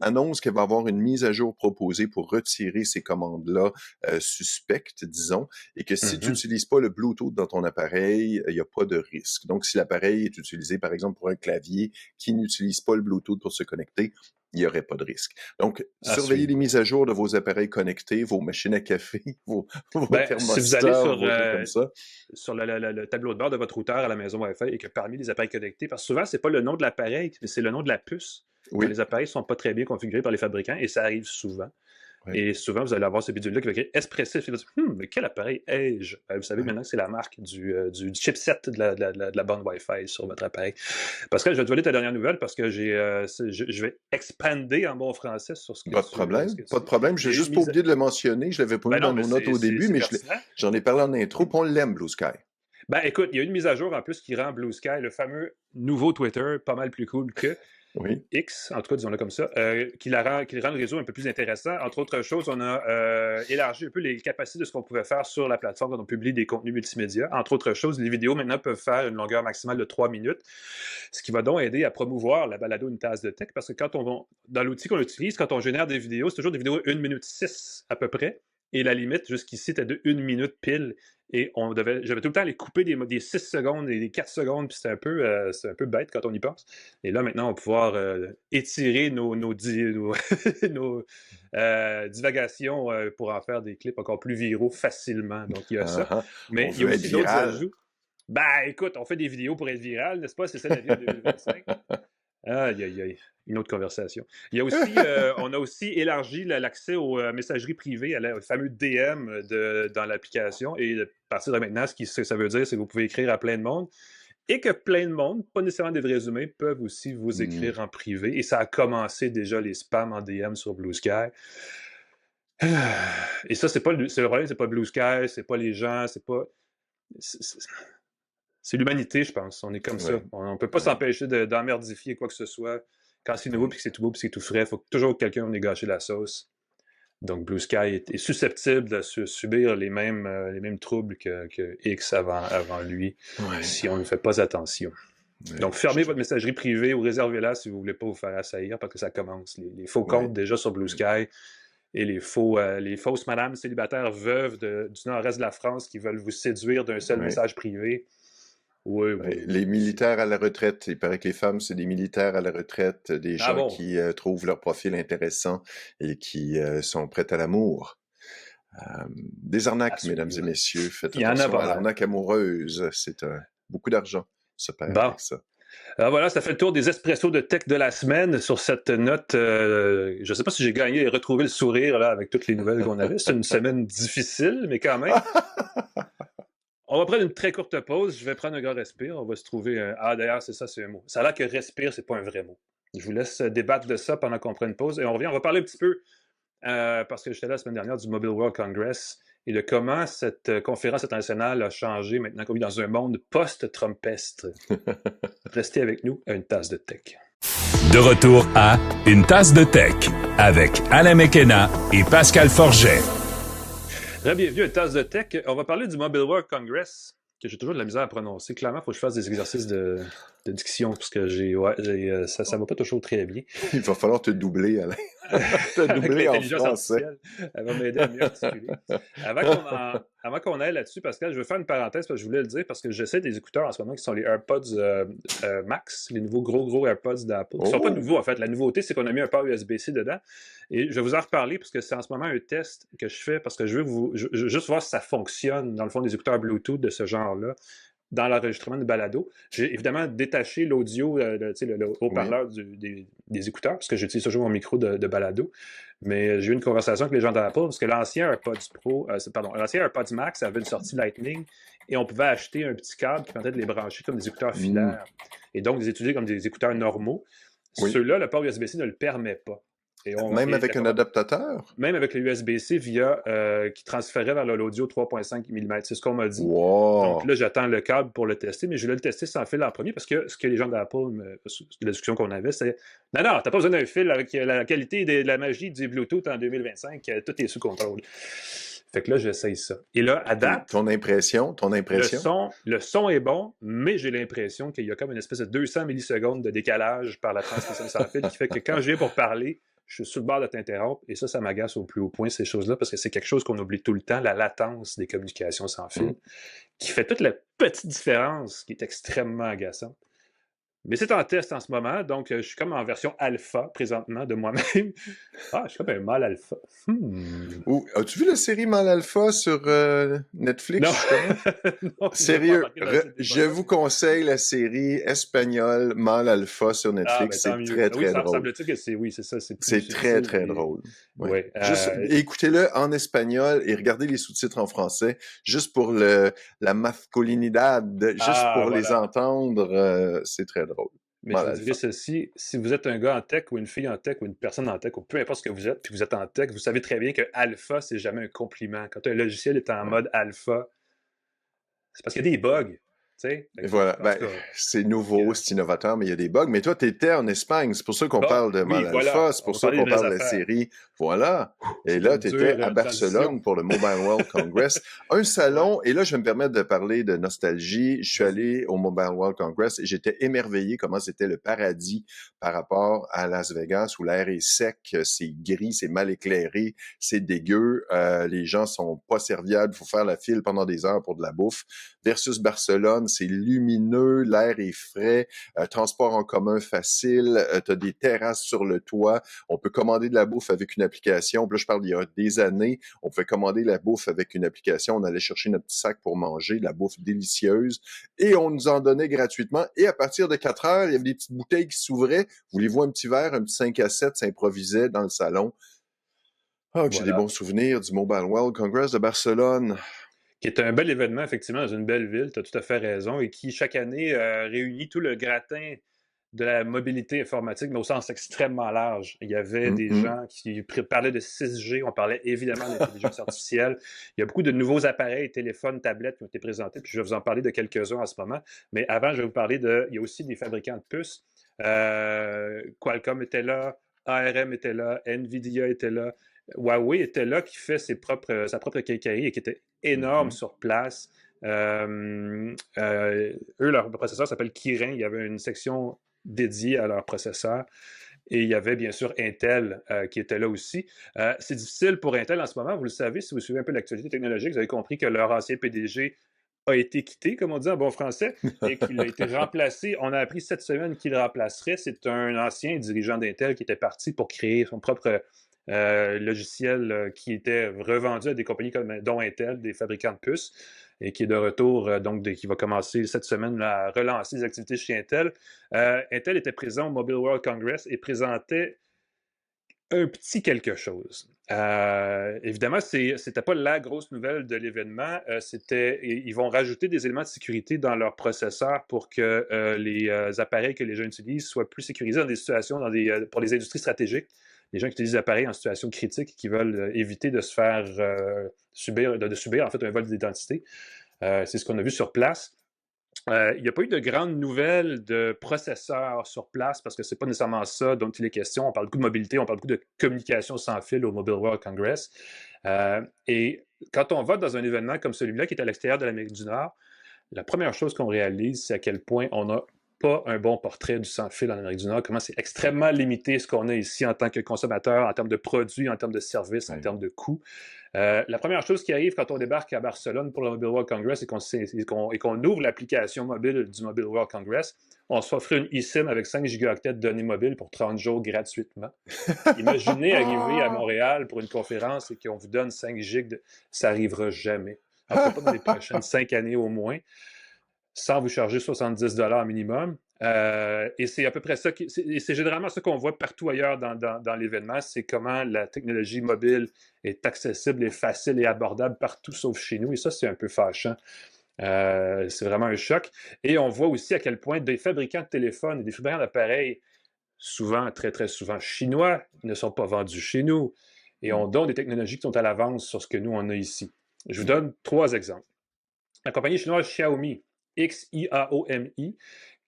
annonce qu'elle va avoir une mise à jour proposée pour retirer ces commandes-là suspectes, disons, et que si tu n'utilises pas le Bluetooth dans ton appareil, il n'y a pas de risque. Donc, si l'appareil est utilisé, par exemple, pour un clavier qui n'utilise pas le Bluetooth pour se connecter, il n'y aurait pas de risque. Donc, surveillez les mises à jour de vos appareils connectés, vos machines à café, vos thermostats, si vous allez comme ça. Sur le tableau de bord de votre routeur à la maison Wi-Fi et que parmi les appareils connectés, parce que souvent, c'est pas le nom de l'appareil, mais c'est le nom de la puce. Oui. Les appareils ne sont pas très bien configurés par les fabricants et ça arrive souvent. Oui. Et souvent, vous allez avoir ce bidule-là qui va écrire Espressif. Mais quel appareil ai-je? Vous savez maintenant que c'est la marque du chipset de la bande Wi-Fi sur votre appareil. Parce que je vais te donner ta dernière nouvelle parce que je vais expander en bon français sur ce que Pas de problème. Je n'ai juste pas oublié de le mentionner. Je ne l'avais pas mis dans nos notes au début, mais j'en ai parlé en intro, puis on l'aime, Blue Sky. Ben écoute, il y a une mise à jour en plus qui rend Blue Sky, le fameux nouveau Twitter, pas mal plus cool que X, en tout cas, disons-le comme ça, qui rend le réseau un peu plus intéressant. Entre autres choses, on a élargi un peu les capacités de ce qu'on pouvait faire sur la plateforme quand on publie des contenus multimédia. Entre autres choses, les vidéos maintenant peuvent faire une longueur maximale de 3 minutes, ce qui va donc aider à promouvoir la balado Une tasse de tech, parce que dans l'outil qu'on utilise, quand on génère des vidéos, c'est toujours des vidéos 1 minute 6 à peu près, et la limite jusqu'ici était de 1 minute pile. Et j'avais tout le temps à les couper des 6 secondes et des 4 secondes, puis c'est un peu bête quand on y pense. Et là, maintenant, on va pouvoir étirer nos divagations pour en faire des clips encore plus viraux facilement. Donc, il y a ça. Mais il y a aussi d'autres ajouts. Ben, écoute, on fait des vidéos pour être viral, n'est-ce pas? C'est ça la vie en 2025. Aïe, une autre conversation. Il y a aussi, on a aussi élargi l'accès aux messageries privées, au fameux DM dans l'application. Et à partir de maintenant, ce que ça veut dire, c'est que vous pouvez écrire à plein de monde et que plein de monde, pas nécessairement des vrais humains, peuvent aussi vous écrire en privé. Et ça a commencé déjà les spams en DM sur Blue Sky. Et ça, c'est le problème, c'est pas Blue Sky, c'est pas les gens, c'est pas... C'est l'humanité, je pense. On est comme ça. On ne peut pas s'empêcher d'emmerdifier quoi que ce soit. Quand c'est nouveau, puis que c'est tout beau, puis c'est tout frais, il faut toujours que quelqu'un ait gâché la sauce. Donc, Blue Sky est susceptible de subir les mêmes troubles que X avant lui, si on ne fait pas attention. Donc, fermez votre messagerie privée ou réservez-la si vous ne voulez pas vous faire assaillir, parce que ça commence. Les faux comptes déjà sur Blue Sky et les fausses madames célibataires veuves du nord-est de la France qui veulent vous séduire d'un seul message privé. Oui, Ouais, oui, les oui, aussi. militaires à la retraite, il paraît que les femmes, c'est des militaires à la retraite, des Ah gens bon? qui trouvent leur profil intéressant et qui sont prêts à l'amour. Des À arnaques, mesdames et suivre. messieurs. Faites Il y en a attention pas à mal. l'arnaque amoureuse. Beaucoup d'argent se perd Bon. avec ça. Alors voilà, ça fait le tour des espressos de tech de la semaine. Sur cette note, je ne sais pas si j'ai gagné et retrouvé le sourire là, avec toutes les nouvelles qu'on avait. C'est une semaine difficile, mais quand même. On va prendre une très courte pause. Je vais prendre un grand respire. On va se trouver un... Ah, d'ailleurs, c'est ça, c'est un mot. Ça a l'air que respire, c'est pas un vrai mot. Je vous laisse débattre de ça pendant qu'on prend une pause. Et on revient, on va parler un petit peu, parce que j'étais là la semaine dernière, du Mobile World Congress et de comment cette conférence internationale a changé maintenant qu'on vit dans un monde post-Trumpestre. Restez avec nous à une tasse de tech. De retour à Une tasse de tech avec Alain Mekena et Pascal Forget. Bienvenue à une tasse de tech. On va parler du Mobile World Congress, que j'ai toujours de la misère à prononcer. Clairement, il faut que je fasse des exercices de diction, parce que ça va pas toujours très bien. Il va falloir te doubler, Alain. Te Avec doubler en l'intelligence français. artificielle, elle va m'aider à mieux articuler. Avant qu'on aille là-dessus, Pascal, je veux faire une parenthèse, parce que je voulais le dire, parce que j'essaie des écouteurs en ce moment qui sont les AirPods Max, les nouveaux gros AirPods d'Apple. Ils ne sont pas Oh! nouveaux, en fait. La nouveauté, c'est qu'on a mis un port USB-C dedans. Et je vais vous en reparler, parce que c'est en ce moment un test que je fais, parce que je veux juste voir si ça fonctionne, dans le fond, des écouteurs Bluetooth de ce genre-là dans l'enregistrement de balado. J'ai évidemment détaché l'audio, le Oui. haut-parleur des écouteurs, parce que j'utilise toujours mon micro de balado. Mais j'ai eu une conversation avec les gens d'Apple, parce que l'ancien l'ancien AirPods Max avait une sortie Lightning, et on pouvait acheter un petit câble qui permettait de les brancher comme des écouteurs Mm. filaires, et donc les utiliser comme des écouteurs normaux. Oui. Ceux-là, le port USB-C ne le permet pas. Même avec un adaptateur? Même avec le USB-C qui transférait vers l'audio 3.5 mm. C'est ce qu'on m'a dit. Donc Wow! là, j'attends le câble pour le tester, mais je voulais le tester sans fil en premier parce que ce que les gens d'Apple, la discussion qu'on avait, c'est non, t'as pas besoin d'un fil avec la qualité de la magie du Bluetooth en 2025, tout est sous contrôle. Fait que là, j'essaye ça. Et là, à date, Ton impression? le son est bon, mais j'ai l'impression qu'il y a comme une espèce de 200 millisecondes de décalage par la transmission sans fil qui fait que quand je viens pour parler, je suis sur le bord de t'interrompre et ça m'agace au plus haut point, ces choses-là, parce que c'est quelque chose qu'on oublie tout le temps, la latence des communications sans fil, qui fait toute la petite différence, qui est extrêmement agaçante. Mais c'est en test en ce moment, donc je suis comme en version alpha présentement de moi-même. Ah, je suis comme un mâle alpha. As-tu vu la série Mal Alpha sur Netflix, Non, justement? non, je vais pas Sérieux, embarquer dans ce je débat-là. vous conseille la série espagnole Mal Alpha sur Ah, Netflix. ben tant C'est mieux. très, Oui, très drôle. semble-t-il que oui, c'est ça, c'est plus C'est très, subtil très et drôle. Oui. ouais. Juste écoutez-le en espagnol et regardez les sous-titres en français, juste pour la masculinidad, juste Ah, pour les voilà. entendre, c'est très drôle. Mais je Mal vous dirais Alpha. ceci, si vous êtes un gars en tech ou une fille en tech ou une personne en tech ou peu importe ce que vous êtes, puis vous êtes en tech, vous savez très bien que alpha, c'est jamais un compliment. Quand un logiciel est en Ouais. mode alpha, c'est parce qu'il y a des bugs. Tu sais? Et voilà, En tout cas, c'est nouveau, c'est innovateur, mais il y a des bugs. Mais toi, tu étais en Espagne, c'est pour ça qu'on bon, parle de oui, Mal voilà. Alpha, c'est On pour va ça parler des qu'on vraies parle de la affaires. série. Voilà. Et C'était là, une tu étais à dure transition. Barcelone pour le Mobile World Congress. Un Ouais. salon, et là, je vais me permettre de parler de nostalgie. Je suis Vas-y. allé au Mobile World Congress et j'étais émerveillé comment c'était le paradis par rapport à Las Vegas où l'air est sec, c'est gris, c'est mal éclairé, c'est dégueu, les gens sont pas serviables, il faut faire la file pendant des heures pour de la bouffe. Versus Barcelone, c'est lumineux, l'air est frais, transport en commun facile, tu as des terrasses sur le toit, on peut commander de la bouffe avec une application. Puis là, je parle d'il y a des années, on pouvait commander la bouffe avec une application, on allait chercher notre petit sac pour manger, de la bouffe délicieuse, et on nous en donnait gratuitement. Et à partir de 4 heures, il y avait des petites bouteilles qui s'ouvraient. Voulez-vous un petit verre, un petit 5 à 7 s'improvisait dans le salon. Ah, que j'ai des Voilà. bons souvenirs du Mobile World Congress de Barcelone. Qui est un bel événement, effectivement, dans une belle ville, tu as tout à fait raison, et qui, chaque année, réunit tout le gratin de la mobilité informatique, mais au sens extrêmement large. Il y avait des Mm-mm. gens qui parlaient de 6G, on parlait évidemment d'intelligence artificielle. Il y a beaucoup de nouveaux appareils, téléphones, tablettes qui ont été présentés, puis je vais vous en parler de quelques-uns en ce moment. Mais avant, je vais vous parler il y a aussi des fabricants de puces. Qualcomm était là, ARM était là, Nvidia était là, Huawei était là, qui fait sa propre quincaillerie et qui était énorme Mm-hmm. sur place. Eux, leur processeur s'appelle Kirin. Il y avait une section dédiée à leur processeur. Et il y avait bien sûr Intel qui était là aussi. C'est difficile pour Intel en ce moment, vous le savez, si vous suivez un peu l'actualité technologique, vous avez compris que leur ancien PDG a été quitté, comme on dit en bon français, et qu'il a été remplacé. On a appris cette semaine qu'il le remplacerait. C'est un ancien dirigeant d'Intel qui était parti pour créer son propre logiciel qui était revendu à des compagnies dont Intel, des fabricants de puces, et qui est de retour, qui va commencer cette semaine à relancer les activités chez Intel. Intel était présent au Mobile World Congress et présentait un petit quelque chose. Évidemment, c'était pas la grosse nouvelle de l'événement. Ils vont rajouter des éléments de sécurité dans leur processeur pour que les appareils que les gens utilisent soient plus sécurisés dans des situations, pour les industries stratégiques. Les gens qui utilisent des appareils en situation critique qui veulent éviter de se faire subir en fait un vol d'identité. C'est ce qu'on a vu sur place. Il n'y a pas eu de grandes nouvelles de processeurs sur place parce que ce n'est pas nécessairement ça dont il est question. On parle beaucoup de mobilité, on parle beaucoup de communication sans fil au Mobile World Congress. Et quand on va dans un événement comme celui-là qui est à l'extérieur de l'Amérique du Nord, la première chose qu'on réalise, c'est à quel point on n'a pas un bon portrait du sans-fil en Amérique du Nord, comment c'est extrêmement limité ce qu'on a ici en tant que consommateur, en termes de produits, en termes de services, en termes de coûts. La première chose qui arrive quand on débarque à Barcelone pour le Mobile World Congress et qu'on ouvre l'application mobile du Mobile World Congress, on se fait offrir une eSIM avec 5 gigaoctets de données mobiles pour 30 jours gratuitement. Imaginez arriver à Montréal pour une conférence et qu'on vous donne 5 gigs, ça n'arrivera jamais. En tout cas, pas dans les prochaines 5 années au moins, sans vous charger 70$ minimum. Et c'est à peu près ça, c'est généralement ça qu'on voit partout ailleurs dans l'événement, c'est comment la technologie mobile est accessible et facile et abordable partout sauf chez nous. Et ça, c'est un peu fâchant. C'est vraiment un choc. Et on voit aussi à quel point des fabricants de téléphones et des fabricants d'appareils, souvent, très très souvent chinois, ne sont pas vendus chez nous et ont donc des technologies qui sont à l'avance sur ce que nous, on a ici. Je vous donne 3 exemples. La compagnie chinoise Xiaomi, Xiaomi,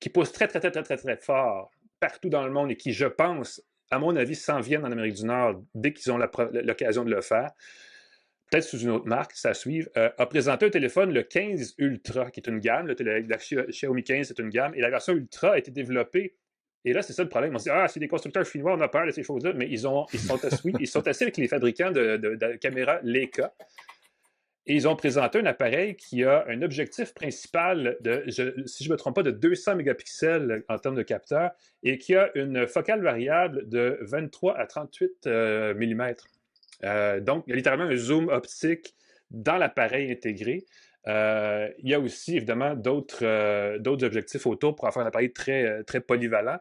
qui pousse très, très, très, très, très, très fort partout dans le monde et qui, je pense, à mon avis, s'en viennent en Amérique du Nord dès qu'ils ont l'occasion de le faire, peut-être sous une autre marque, ça suive, a présenté un téléphone, le 15 Ultra, qui est une gamme. La Xiaomi 15 est une gamme, et la version Ultra a été développée. Et là, c'est ça le problème. On se dit, c'est des constructeurs chinois, on a peur de ces choses-là, mais ils sont assis avec les fabricants de caméras Leica. Et ils ont présenté un appareil qui a un objectif principal si je ne me trompe pas, de 200 mégapixels en termes de capteur et qui a une focale variable de 23 à 38 mm. Donc, il y a littéralement un zoom optique dans l'appareil intégré. Il y a aussi, évidemment, d'autres objectifs autour pour en faire un appareil très, très polyvalent,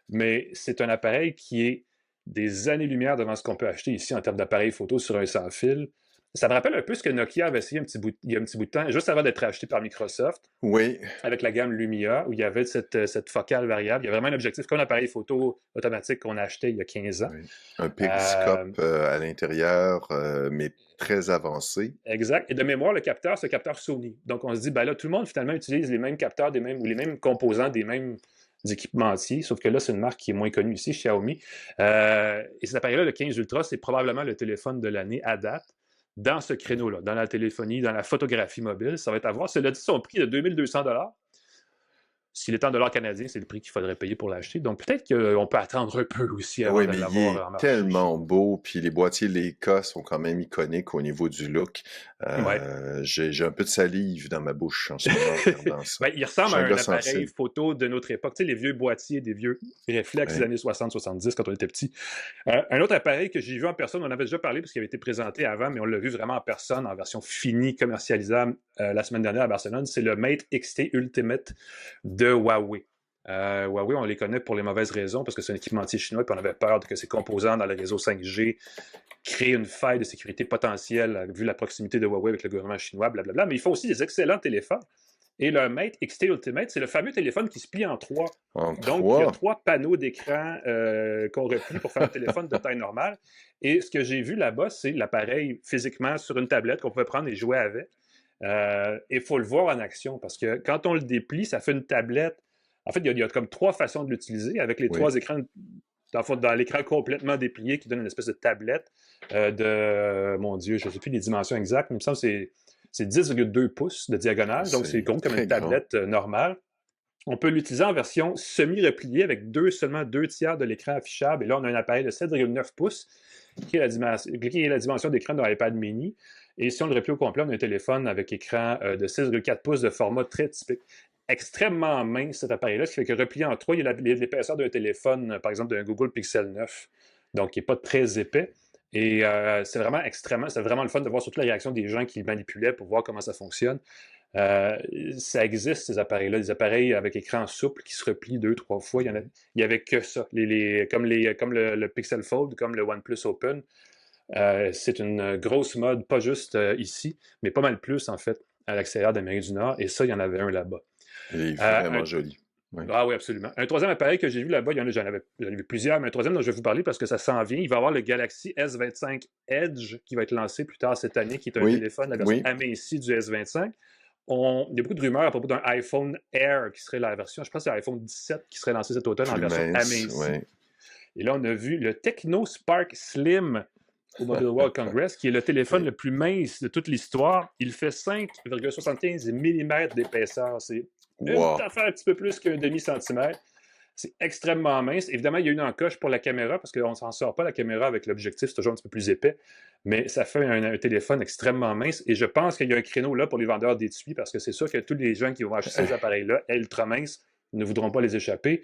mais c'est un appareil qui est des années-lumière devant ce qu'on peut acheter ici en termes d'appareil photo sur un sans-fil. Ça me rappelle un peu ce que Nokia avait essayé il y a un petit bout de temps, juste avant d'être acheté par Microsoft. Oui. Avec la gamme Lumia, où il y avait cette focale variable. Il y a vraiment un objectif comme l'appareil photo automatique qu'on a acheté il y a 15 ans. Oui. Un périscope à l'intérieur, mais très avancé. Exact. Et de mémoire, le capteur, c'est le capteur Sony. Donc, on se dit, là, tout le monde, finalement, utilise les mêmes capteurs ou les mêmes composants des mêmes équipementiers, sauf que là, c'est une marque qui est moins connue ici, Xiaomi. Et cet appareil-là, le 15 Ultra, c'est probablement le téléphone de l'année à date. Dans ce créneau-là, dans la téléphonie, dans la photographie mobile, ça va être à voir. Cela dit, son prix est de 2200$. S'il est en dollars canadiens, c'est le prix qu'il faudrait payer pour l'acheter. Donc, peut-être qu'on peut attendre un peu aussi avant de l'avoir en marché. Oui, tellement beau. Puis les boîtiers Leica sont quand même iconiques au niveau du look. J'ai un peu de salive dans ma bouche en ce moment en regardant ça. Il ressemble à un appareil photo de notre époque. Tu sais, les vieux boîtiers, des vieux réflexes des années 60-70 quand on était petit. Un autre appareil que j'ai vu en personne, on en avait déjà parlé parce qu'il avait été présenté avant, mais on l'a vu vraiment en personne, en version finie, commercialisable la semaine dernière à Barcelone. C'est le Mate XT Ultimate de Huawei. Huawei, on les connaît pour les mauvaises raisons parce que c'est un équipementier chinois et on avait peur que ses composants dans le réseau 5G créent une faille de sécurité potentielle vu la proximité de Huawei avec le gouvernement chinois, blablabla. Mais ils font aussi des excellents téléphones. Et le Mate XT Ultimate, c'est le fameux téléphone qui se plie en 3. Donc, il y a 3 panneaux d'écran qu'on replie pour faire un téléphone de taille normale. Et ce que j'ai vu là-bas, c'est l'appareil physiquement sur une tablette qu'on pouvait prendre et jouer avec. Il faut le voir en action parce que quand on le déplie, ça fait une tablette. En fait, il y a comme 3 façons de l'utiliser avec les 3 écrans dans l'écran complètement déplié qui donne une espèce de tablette mon Dieu, je ne sais plus les dimensions exactes, mais il me semble que c'est 10,2 pouces de diagonale, donc c'est comme une tablette normale. On peut l'utiliser en version semi-repliée avec seulement 2 tiers de l'écran affichable. Et là, on a un appareil de 7,9 pouces qui est la dimension d'écran d'un iPad mini. Et si on le replie au complet, on a un téléphone avec écran de 6,4 pouces de format très typique. Extrêmement mince cet appareil-là, ce qui fait que replié en trois, il y a l'épaisseur d'un téléphone, par exemple d'un Google Pixel 9, donc il n'est pas très épais. Et c'est vraiment le fun de voir surtout la réaction des gens qui le manipulaient pour voir comment ça fonctionne. Ça existe, ces appareils-là, des appareils avec écran souple qui se replient 2-3 fois. Il n'y avait que ça, comme le Pixel Fold, comme le OnePlus Open. C'est une grosse mode, pas juste ici, mais pas mal plus, en fait, à l'extérieur d'Amérique du Nord. Et ça, il y en avait un là-bas. Il est vraiment joli. Ouais. Ah oui, absolument. Un troisième appareil que j'ai vu là-bas, j'en avais vu plusieurs, mais un troisième dont je vais vous parler parce que ça s'en vient. Il va y avoir le Galaxy S25 Edge qui va être lancé plus tard cette année, qui est un téléphone, la version amincie du S25. Il y a beaucoup de rumeurs à propos d'un iPhone Air qui serait la version, je pense que c'est l'iPhone 17 qui serait lancé cet automne en version amincie. Ouais. Et là, on a vu le Tecno Spark Slim au Mobile World Congress, qui est le téléphone le plus mince de toute l'histoire. Il fait 5,75 mm d'épaisseur. C'est une affaire un petit peu plus qu'un demi-centimètre. C'est extrêmement mince. Évidemment, il y a une encoche pour la caméra, parce qu'on ne s'en sort pas la caméra avec l'objectif, c'est toujours un petit peu plus épais. Mais ça fait un téléphone extrêmement mince. Et je pense qu'il y a un créneau là pour les vendeurs d'étui, parce que c'est sûr que tous les gens qui vont acheter ces appareils-là, ultra minces, ne voudront pas les échapper.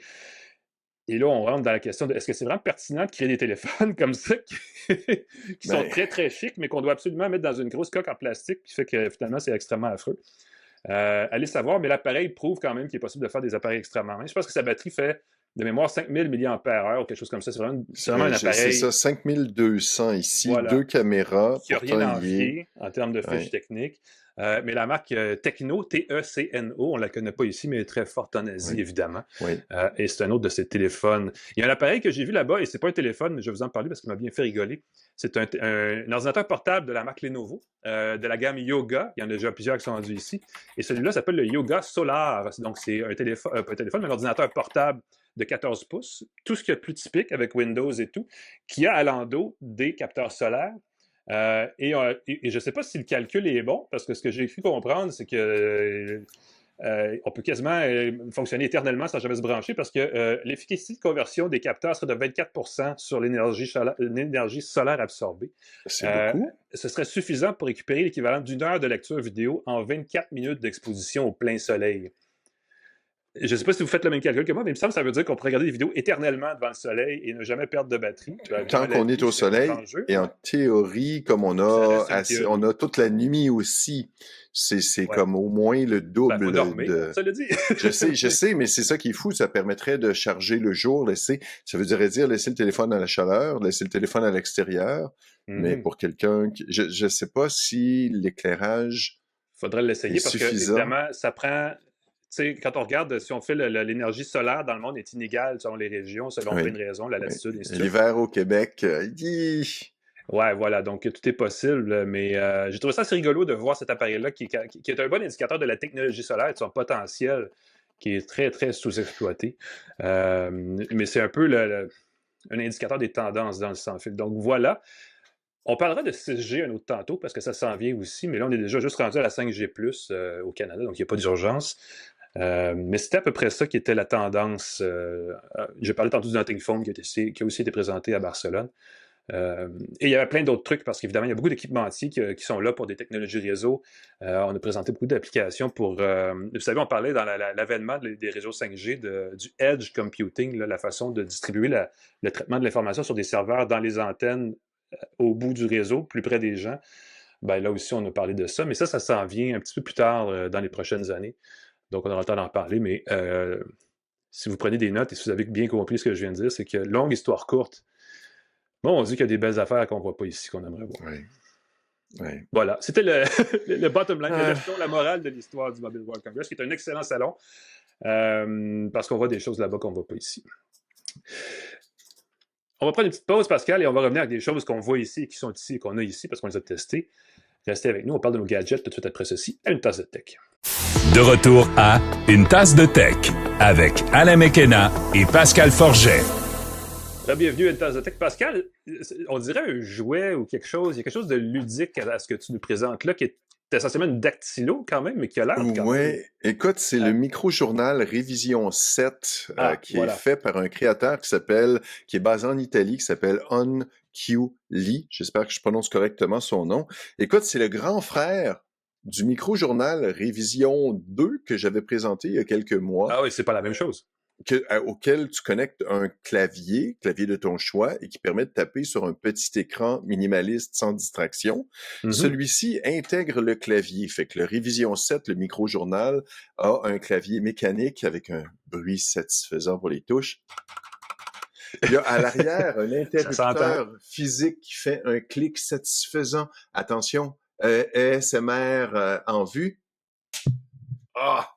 Et là, on rentre dans la question de est-ce que c'est vraiment pertinent de créer des téléphones comme ça qui sont très, très chics, mais qu'on doit absolument mettre dans une grosse coque en plastique, qui fait que finalement, c'est extrêmement affreux. Allez savoir, mais l'appareil prouve quand même qu'il est possible de faire des appareils extrêmement minces. Je pense que sa batterie fait de mémoire 5000 mAh ou quelque chose comme ça. C'est vraiment un appareil. C'est ça, 5200 ici, voilà. 2 caméras. Qui n'a rien à envier en termes de fiches techniques. Mais la marque Tecno, T-E-C-N-O, on ne la connaît pas ici, mais elle est très forte en Asie, évidemment. Et c'est un autre de ces téléphones. Il y a un appareil que j'ai vu là-bas, et ce n'est pas un téléphone, mais je vais vous en parler parce qu'il m'a bien fait rigoler. C'est un ordinateur portable de la marque Lenovo, de la gamme Yoga. Il y en a déjà plusieurs qui sont vendus ici. Et celui-là s'appelle le Yoga Solar. Donc, c'est un téléphone, pas un téléphone, mais un ordinateur portable de 14 pouces. Tout ce qu'il y a de plus typique avec Windows et tout, qui a à l'endos des capteurs solaires. Et je ne sais pas si le calcul est bon, parce que ce que j'ai cru comprendre, c'est que on peut quasiment fonctionner éternellement sans jamais se brancher, parce que l'efficacité de conversion des capteurs serait de 24% sur l'énergie solaire absorbée. C'est beaucoup. Ce serait suffisant pour récupérer l'équivalent d'1 heure de lecture vidéo en 24 minutes d'exposition au plein soleil. Je ne sais pas si vous faites le même calcul que moi, mais il me semble que ça veut dire qu'on pourrait regarder des vidéos éternellement devant le soleil et ne jamais perdre de batterie. Tant qu'on est au soleil, et en théorie, comme on a toute la nuit aussi, c'est comme au moins le double. Ça le dit. Je sais, mais c'est ça qui est fou. Ça permettrait de charger le jour, laisser le téléphone à la chaleur, laisser le téléphone à l'extérieur. Mais pour quelqu'un, je ne sais pas si l'éclairage faudrait l'essayer parce que, évidemment, ça prend... quand on regarde, si on fait l'énergie solaire dans le monde est inégale selon les régions, selon plein de raisons, la latitude, et ainsi de suite. L'hiver au Québec, ouais, voilà, donc tout est possible, mais j'ai trouvé ça assez rigolo de voir cet appareil-là qui est un bon indicateur de la technologie solaire et de son potentiel, qui est très, très sous-exploité. Mais c'est un peu un indicateur des tendances dans le sans-fil. Donc voilà. On parlera de 6G un autre tantôt, parce que ça s'en vient aussi, mais là, on est déjà juste rendu à la 5G+, au Canada, donc il n'y a pas d'urgence. Mais c'était à peu près ça qui était la tendance. J'ai parlé tantôt du Nothing Phone qui a aussi été présenté à Barcelone. Et il y avait plein d'autres trucs, parce qu'évidemment, il y a beaucoup d'équipementiers qui sont là pour des technologies réseau. On a présenté beaucoup d'applications pour... vous savez, on parlait dans l'avènement des réseaux 5G du Edge Computing, la façon de distribuer le traitement de l'information sur des serveurs dans les antennes au bout du réseau, plus près des gens. Ben, là aussi, on a parlé de ça, mais ça s'en vient un petit peu plus tard dans les prochaines années. Donc, on aura le temps d'en parler, mais si vous prenez des notes et si vous avez bien compris ce que je viens de dire, c'est que longue histoire courte, bon, on dit qu'il y a des belles affaires qu'on ne voit pas ici, qu'on aimerait voir. Oui. Voilà, c'était le bottom line, la morale de l'histoire du Mobile World Congress, qui est un excellent salon, parce qu'on voit des choses là-bas qu'on ne voit pas ici. On va prendre une petite pause, Pascal, et on va revenir avec des choses qu'on voit ici, qui sont ici, qu'on a ici, parce qu'on les a testées. Restez avec nous, on parle de nos gadgets tout de suite après ceci, à Une Tasse de Tech. De retour à Une Tasse de Tech, avec Alain McKenna et Pascal Forget. Bienvenue à Une Tasse de Tech. Pascal, on dirait un jouet ou quelque chose, il y a quelque chose de ludique à ce que tu nous présentes là, qui est essentiellement une dactylo quand même, mais qui a l'air quand même... Ouais, écoute, c'est le micro-journal Révision 7 qui est voilà. fait par un créateur qui est basé en Italie, qui s'appelle On Q Lee. J'espère que je prononce correctement son nom. Écoute, c'est le grand frère du micro-journal Révision 2 que j'avais présenté il y a quelques mois. Ah oui, c'est pas la même chose. Auquel tu connectes un clavier de ton choix, et qui permet de taper sur un petit écran minimaliste sans distraction. Mhm. Celui-ci intègre le clavier, fait que le Révision 7, le micro-journal, a un clavier mécanique avec un bruit satisfaisant pour les touches. Il y a à l'arrière un interrupteur physique qui fait un clic satisfaisant. Attention, ASMR en vue. Ah!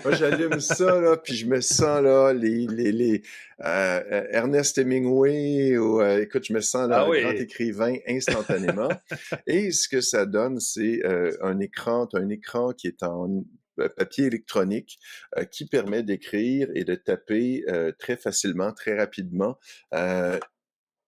Moi, j'allume ça, là, puis je me sens, là, Ernest Hemingway, ou, écoute, je me sens, là, un grand écrivain instantanément. Et ce que ça donne, c'est un écran qui est en papier électronique, qui permet d'écrire et de taper très facilement, très rapidement.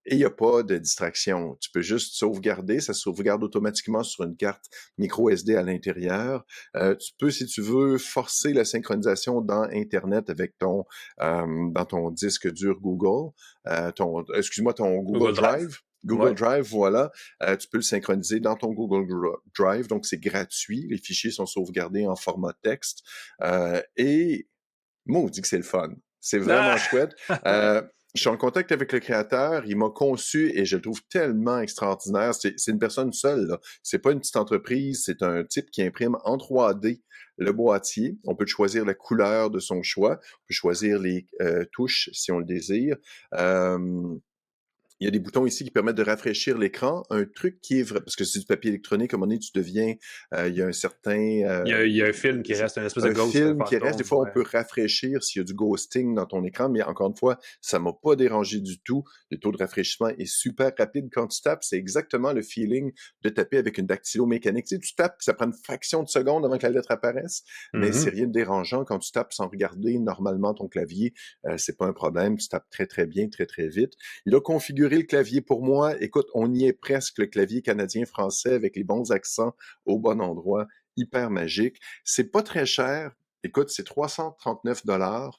Et il n'y a pas de distraction. Tu peux juste sauvegarder. Ça sauvegarde automatiquement sur une carte micro SD à l'intérieur. Tu peux, si tu veux, forcer la synchronisation dans Internet avec dans ton disque dur Google, ton Google Drive. Google Drive, voilà. Tu peux le synchroniser dans ton Google Drive. Donc, c'est gratuit. Les fichiers sont sauvegardés en format texte. Et moi, on dit que c'est le fun. C'est vraiment chouette. Je suis en contact avec le créateur, il m'a conçu et je le trouve tellement extraordinaire. C'est une personne seule, là. C'est pas une petite entreprise, c'est un type qui imprime en 3D le boîtier. On peut choisir la couleur de son choix, on peut choisir les touches si on le désire. Il y a des boutons ici qui permettent de rafraîchir l'écran. Un truc qui est vrai, parce que c'est du papier électronique, à un moment donné, tu deviens, il y a un certain... il y a un film qui reste, une espèce de ghost. Un film qui reste, des fois, on peut rafraîchir s'il y a du ghosting dans ton écran, mais encore une fois, ça m'a pas dérangé du tout. Le taux de rafraîchissement est super rapide quand tu tapes. C'est exactement le feeling de taper avec une dactylo mécanique. Tu sais, tu tapes, ça prend une fraction de seconde avant que la lettre apparaisse, mais c'est rien de dérangeant quand tu tapes sans regarder normalement ton clavier. C'est pas un problème, tu tapes très, très bien, très, très vite. Il a configuré le clavier pour moi. Écoute, on y est presque, le clavier canadien-français avec les bons accents au bon endroit. Hyper magique. C'est pas très cher. Écoute, c'est 339$.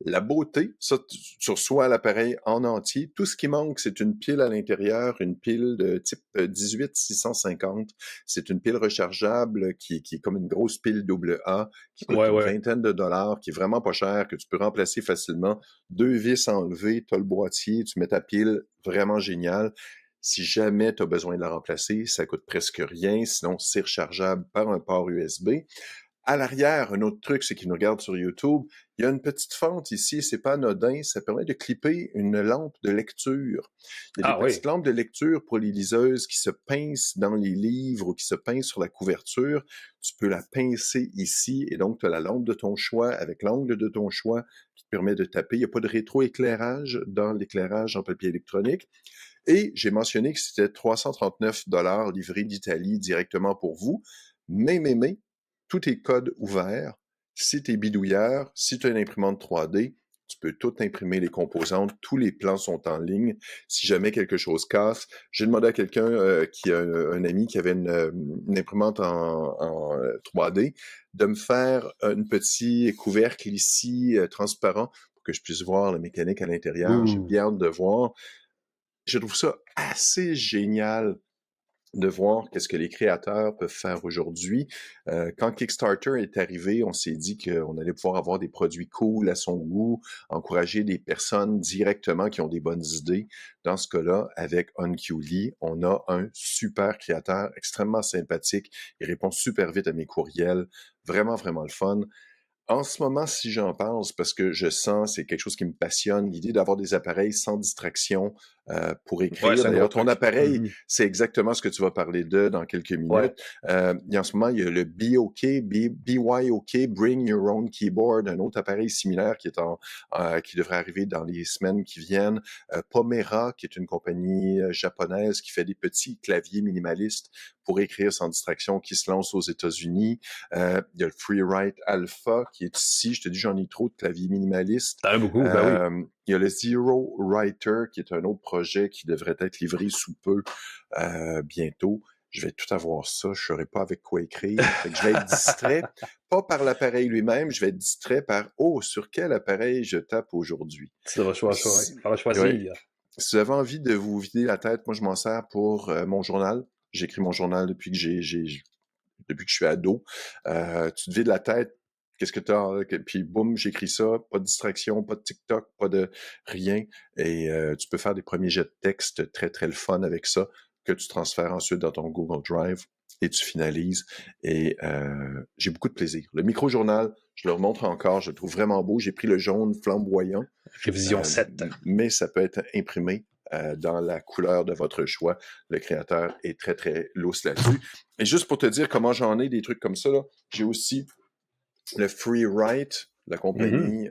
La beauté, ça, tu reçois l'appareil en entier. Tout ce qui manque, c'est une pile à l'intérieur, une pile de type 18650. C'est une pile rechargeable qui est comme une grosse pile AA, qui coûte une vingtaine de dollars, qui est vraiment pas cher, que tu peux remplacer facilement. 2 vis enlevées, tu as le boîtier, tu mets ta pile, vraiment génial. Si jamais tu as besoin de la remplacer, ça coûte presque rien. Sinon, c'est rechargeable par un port USB. À l'arrière, un autre truc, c'est qu'ils nous regardent sur YouTube, il y a une petite fente ici, c'est pas anodin, ça permet de clipper une lampe de lecture. Il y a des petites lampes de lecture pour les liseuses qui se pincent dans les livres ou qui se pincent sur la couverture. Tu peux la pincer ici et donc tu as la lampe de ton choix avec l'angle de ton choix qui te permet de taper. Il n'y a pas de rétroéclairage dans l'éclairage en papier électronique. Et j'ai mentionné que c'était 339$ livré d'Italie directement pour vous. Mais, tout est code ouvert. Si tu es bidouilleur, si tu as une imprimante 3D, tu peux tout imprimer les composantes. Tous les plans sont en ligne. Si jamais quelque chose casse, j'ai demandé à quelqu'un qui a un ami qui avait une imprimante en 3D de me faire un petit couvercle ici transparent pour que je puisse voir la mécanique à l'intérieur. J'ai bien hâte de voir. Je trouve ça assez génial de voir qu'est-ce que les créateurs peuvent faire aujourd'hui. Quand Kickstarter est arrivé, on s'est dit qu'on allait pouvoir avoir des produits cool à son goût, encourager des personnes directement qui ont des bonnes idées. Dans ce cas-là, avec OnQly, on a un super créateur extrêmement sympathique. Il répond super vite à mes courriels. Vraiment, vraiment le fun. En ce moment, si j'en pense, parce que je sens, c'est quelque chose qui me passionne, l'idée d'avoir des appareils sans distraction pour écrire. D'ailleurs, ton appareil, c'est exactement ce que tu vas parler dans quelques minutes. En ce moment, il y a le BYOK, Bring Your Own Keyboard, un autre appareil similaire qui devrait arriver dans les semaines qui viennent. Pomera, qui est une compagnie japonaise qui fait des petits claviers minimalistes pour écrire sans distraction, qui se lance aux États-Unis. Il y a le FreeWrite Alpha qui est ici. Je te dis, j'en ai trop de claviers minimalistes. T'en as beaucoup, ben oui. Il y a le Zero Writer qui est un autre projet qui devrait être livré sous peu, bientôt. je vais tout avoir ça, je ne saurais pas avec quoi écrire. Fait que je vais être distrait, pas par l'appareil lui-même, je vais être distrait par « Oh, sur quel appareil je tape aujourd'hui? » Tu devras choisir. Ouais. Si vous avez envie de vous vider la tête, moi je m'en sers pour mon journal. J'écris mon journal depuis que depuis que je suis ado. Tu te vides la tête, qu'est-ce que tu as? Puis boum, j'écris ça, pas de distraction, pas de TikTok, pas de rien. Et tu peux faire des premiers jets de texte très, très le fun avec ça, que tu transfères ensuite dans ton Google Drive et tu finalises. Et j'ai beaucoup de plaisir. Le micro-journal, je le remontre encore, je le trouve vraiment beau. J'ai pris le jaune flamboyant. Révision 7. Mais ça peut être imprimé dans la couleur de votre choix. Le créateur est très, très lousse là-dessus. Et juste pour te dire comment j'en ai des trucs comme ça, là, j'ai aussi le FreeWrite, la compagnie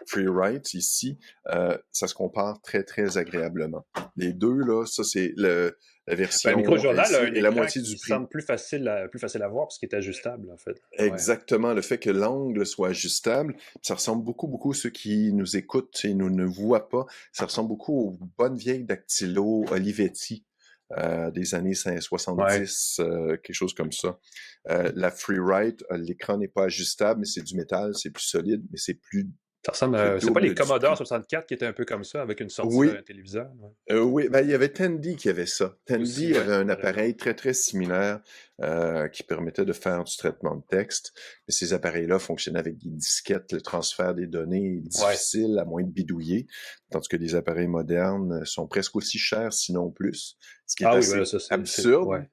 FreeWrite ici. Ça se compare très, très agréablement. Les deux, là, ça, c'est la version... Le micro-journal a un écran la moitié qui du prix. semble plus facile à voir parce qu'il est ajustable, en fait. Exactement, le fait que l'angle soit ajustable, ça ressemble beaucoup, beaucoup, ceux qui nous écoutent et nous ne voient pas, ça ressemble beaucoup aux bonnes vieilles dactylo Olivetti des années 70, quelque chose comme ça. La FreeWrite, l'écran n'est pas ajustable, mais c'est du métal, c'est plus solide, mais c'est plus... Ça ressemble c'est pas les Commodore 64 qui étaient un peu comme ça, avec une sortie d'un téléviseur? Oui, ben, il y avait Tandy qui avait ça. Tandy avait un appareil très, très similaire qui permettait de faire du traitement de texte. Mais ces appareils-là fonctionnaient avec des disquettes. Le transfert des données est difficile, à moins de bidouiller. Tandis que des appareils modernes sont presque aussi chers, sinon plus. Ce qui est assez absurde.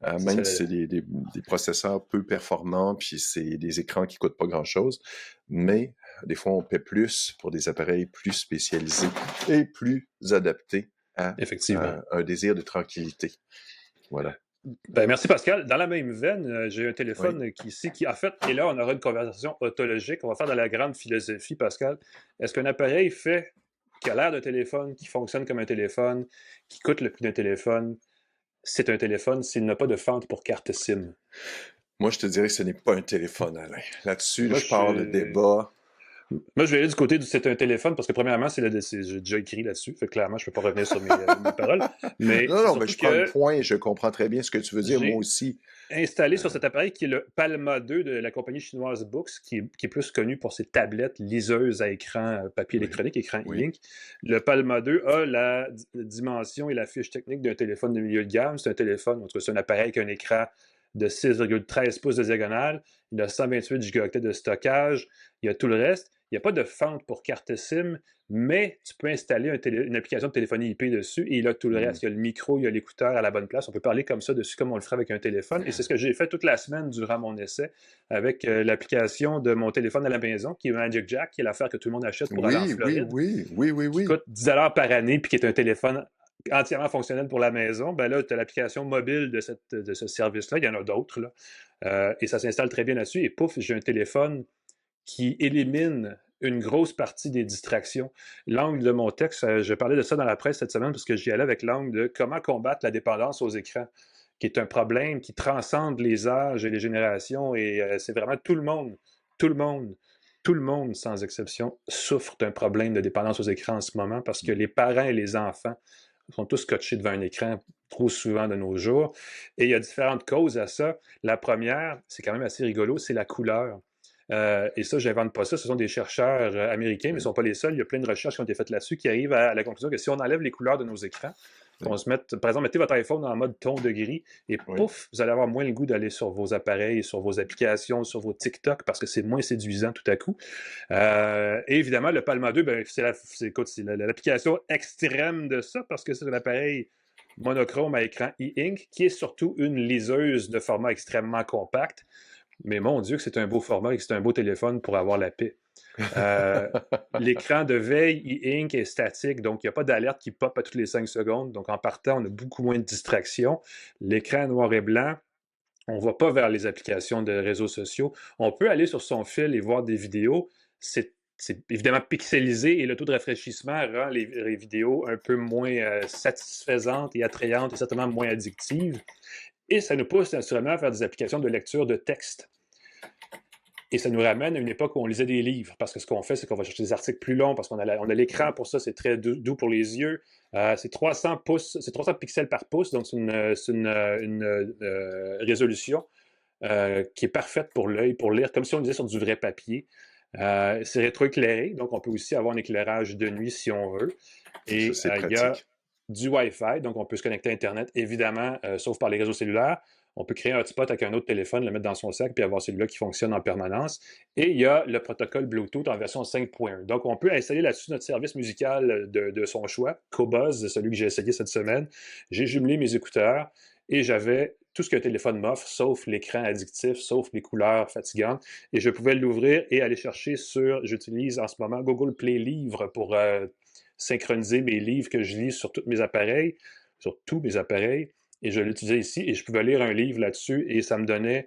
Même si c'est des processeurs peu performants, puis c'est des écrans qui coûtent pas grand-chose. Mais des fois, on paie plus pour des appareils plus spécialisés et plus adaptés à un désir de tranquillité. Voilà. Ben, merci Pascal. Dans la même veine, j'ai un téléphone qui, en fait, et là, on aura une conversation ontologique. On va faire de la grande philosophie, Pascal. Est-ce qu'un appareil qui a l'air d'un téléphone, qui fonctionne comme un téléphone, qui coûte le prix d'un téléphone, c'est un téléphone s'il n'a pas de fente pour carte SIM? Moi, je te dirais que ce n'est pas un téléphone, Alain. Là-dessus, je pars de débat. Moi, je vais aller du côté du c'est un téléphone parce que, premièrement, j'ai déjà écrit là-dessus. Fait que, clairement, je ne peux pas revenir sur mes paroles. Mais non, mais je prends le point et je comprends très bien ce que tu veux dire. Moi aussi. Installé sur cet appareil qui est le Palma 2 de la compagnie chinoise Boox, qui est plus connu pour ses tablettes liseuses à écran papier électronique, écran e-ink. Le Palma 2 a la dimension et la fiche technique d'un téléphone de milieu de gamme. C'est un téléphone, en tout cas, c'est un appareil qui a un écran de 6,13 pouces de diagonale. Il a 128 Go de stockage. Il y a tout le reste. Il n'y a pas de fente pour carte SIM, mais tu peux installer une application de téléphonie IP dessus et il a tout le reste. Il y a le micro, il y a l'écouteur à la bonne place. On peut parler comme ça dessus, comme on le ferait avec un téléphone. Et c'est ce que j'ai fait toute la semaine durant mon essai avec l'application de mon téléphone à la maison, qui est Magic Jack, qui est l'affaire que tout le monde achète pour aller en Floride. Qui coûte 10 $ par année, puis qui est un téléphone entièrement fonctionnel pour la maison. Ben là, tu as l'application mobile de ce service-là. Il y en a d'autres, là. Et ça s'installe très bien là-dessus. Et pouf, j'ai un téléphone qui élimine une grosse partie des distractions. L'angle de mon texte, je parlais de ça dans la presse cette semaine parce que j'y allais avec l'angle de comment combattre la dépendance aux écrans, qui est un problème qui transcende les âges et les générations, et c'est vraiment tout le monde, sans exception, souffre d'un problème de dépendance aux écrans en ce moment parce que les parents et les enfants sont tous scotchés devant un écran trop souvent de nos jours. Et il y a différentes causes à ça. La première, c'est quand même assez rigolo, c'est la couleur. Et ça, je n'invente pas ça. Ce sont des chercheurs américains, mais ils ne sont pas les seuls. Il y a plein de recherches qui ont été faites là-dessus qui arrivent à la conclusion que si on enlève les couleurs de nos écrans, on se met, par exemple, mettez votre iPhone en mode ton de gris et pouf, vous allez avoir moins le goût d'aller sur vos appareils, sur vos applications, sur vos TikTok parce que c'est moins séduisant tout à coup. Et évidemment, le Palma 2, ben, c'est l'application extrême de ça parce que c'est un appareil monochrome à écran e-ink qui est surtout une liseuse de format extrêmement compact. Mais mon Dieu, que c'est un beau format et que c'est un beau téléphone pour avoir la paix. L'écran de veille e-ink est statique, donc il n'y a pas d'alerte qui pop à toutes les 5 secondes. Donc en partant, on a beaucoup moins de distractions. L'écran noir et blanc, on ne va pas vers les applications de réseaux sociaux. On peut aller sur son fil et voir des vidéos. C'est évidemment pixelisé et le taux de rafraîchissement rend les vidéos un peu moins satisfaisantes et attrayantes et certainement moins addictives. Et ça nous pousse naturellement à faire des applications de lecture de texte. Et ça nous ramène à une époque où on lisait des livres, parce que ce qu'on fait, c'est qu'on va chercher des articles plus longs, parce qu'on a l'écran pour ça, c'est très doux pour les yeux. C'est 300 pixels par pouce, donc c'est une résolution qui est parfaite pour l'œil, pour lire, comme si on lisait sur du vrai papier. C'est rétroéclairé, donc on peut aussi avoir un éclairage de nuit si on veut. Et Ça, c'est il y a pratique. du Wi-Fi, donc on peut se connecter à Internet, évidemment, sauf par les réseaux cellulaires. On peut créer un hotspot avec un autre téléphone, le mettre dans son sac, puis avoir celui-là qui fonctionne en permanence. Et il y a le protocole Bluetooth en version 5.1. Donc, on peut installer là-dessus notre service musical de son choix, Qobuz, celui que j'ai essayé cette semaine. J'ai jumelé mes écouteurs et j'avais tout ce qu'un téléphone m'offre, sauf l'écran addictif, sauf les couleurs fatigantes. Et je pouvais l'ouvrir et aller chercher j'utilise en ce moment Google Play Livres pour synchroniser mes livres que je lis sur tous mes appareils. Et je l'utilisais ici et je pouvais lire un livre là-dessus et ça me donnait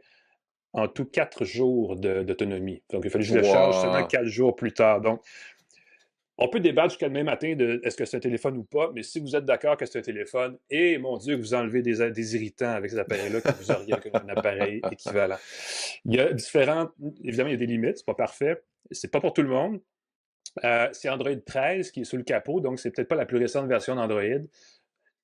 en tout 4 jours d'autonomie. Donc, il fallait que je le charge seulement 4 jours plus tard. Donc, on peut débattre jusqu'à demain matin de est-ce que c'est un téléphone ou pas, mais si vous êtes d'accord que c'est un téléphone, et mon Dieu, que vous enlevez des irritants avec ces appareils-là que vous auriez avec un appareil équivalent. Il y a évidemment, il y a des limites, c'est pas parfait, c'est pas pour tout le monde. C'est Android 13 qui est sous le capot, donc c'est peut-être pas la plus récente version d'Android.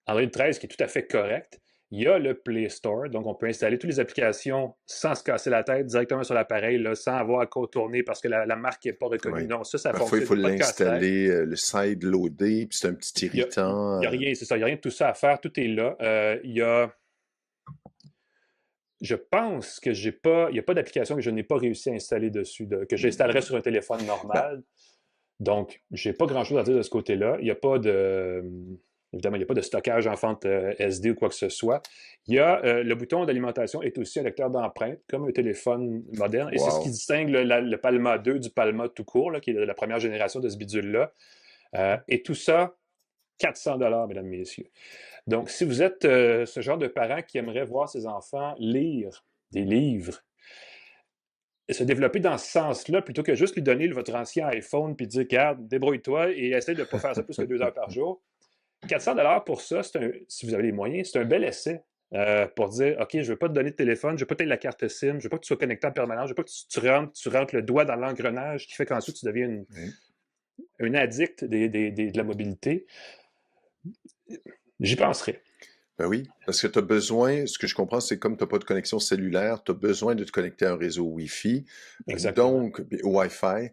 Android 13 qui est tout à fait correct. Il y a le Play Store, donc on peut installer toutes les applications sans se casser la tête directement sur l'appareil, là, sans avoir à contourner parce que la marque n'est pas reconnue. Oui. Non, ça Parfois, il faut fonctionne pas de casse-tête. l'installer, le side loader, puis c'est un petit irritant. Il n'y a rien, c'est ça, il n'y a rien de tout ça à faire, tout est là. Je pense que il n'y a pas d'application que je n'ai pas réussi à installer dessus, que j'installerais sur un téléphone normal. Donc, je n'ai pas grand-chose à dire de ce côté-là. Il n'y a pas de... Évidemment, il n'y a pas de stockage en fente SD ou quoi que ce soit. Il y a le bouton d'alimentation est aussi un lecteur d'empreintes, comme un téléphone moderne. Et c'est ce qui distingue le Palma 2 du Palma tout court, là, qui est la première génération de ce bidule-là. Et tout ça, 400 $, mesdames, messieurs. Donc, si vous êtes ce genre de parent qui aimerait voir ses enfants lire des livres, et se développer dans ce sens-là, plutôt que juste lui donner votre ancien iPhone puis dire, regarde, débrouille-toi et essaie de ne pas faire ça plus que 2 heures par jour. 400 $ pour ça, si vous avez les moyens, c'est un bel essai pour dire, OK, je ne veux pas te donner de téléphone, je ne veux pas te donner la carte SIM, je ne veux pas que tu sois connecté en permanence, je ne veux pas que tu rentres le doigt dans l'engrenage qui fait qu'ensuite tu deviens un addict de la mobilité. J'y penserai. Ben oui, parce que tu as besoin, ce que je comprends, c'est comme tu n'as pas de connexion cellulaire, tu as besoin de te connecter à un réseau Wi-Fi, donc Wi-Fi,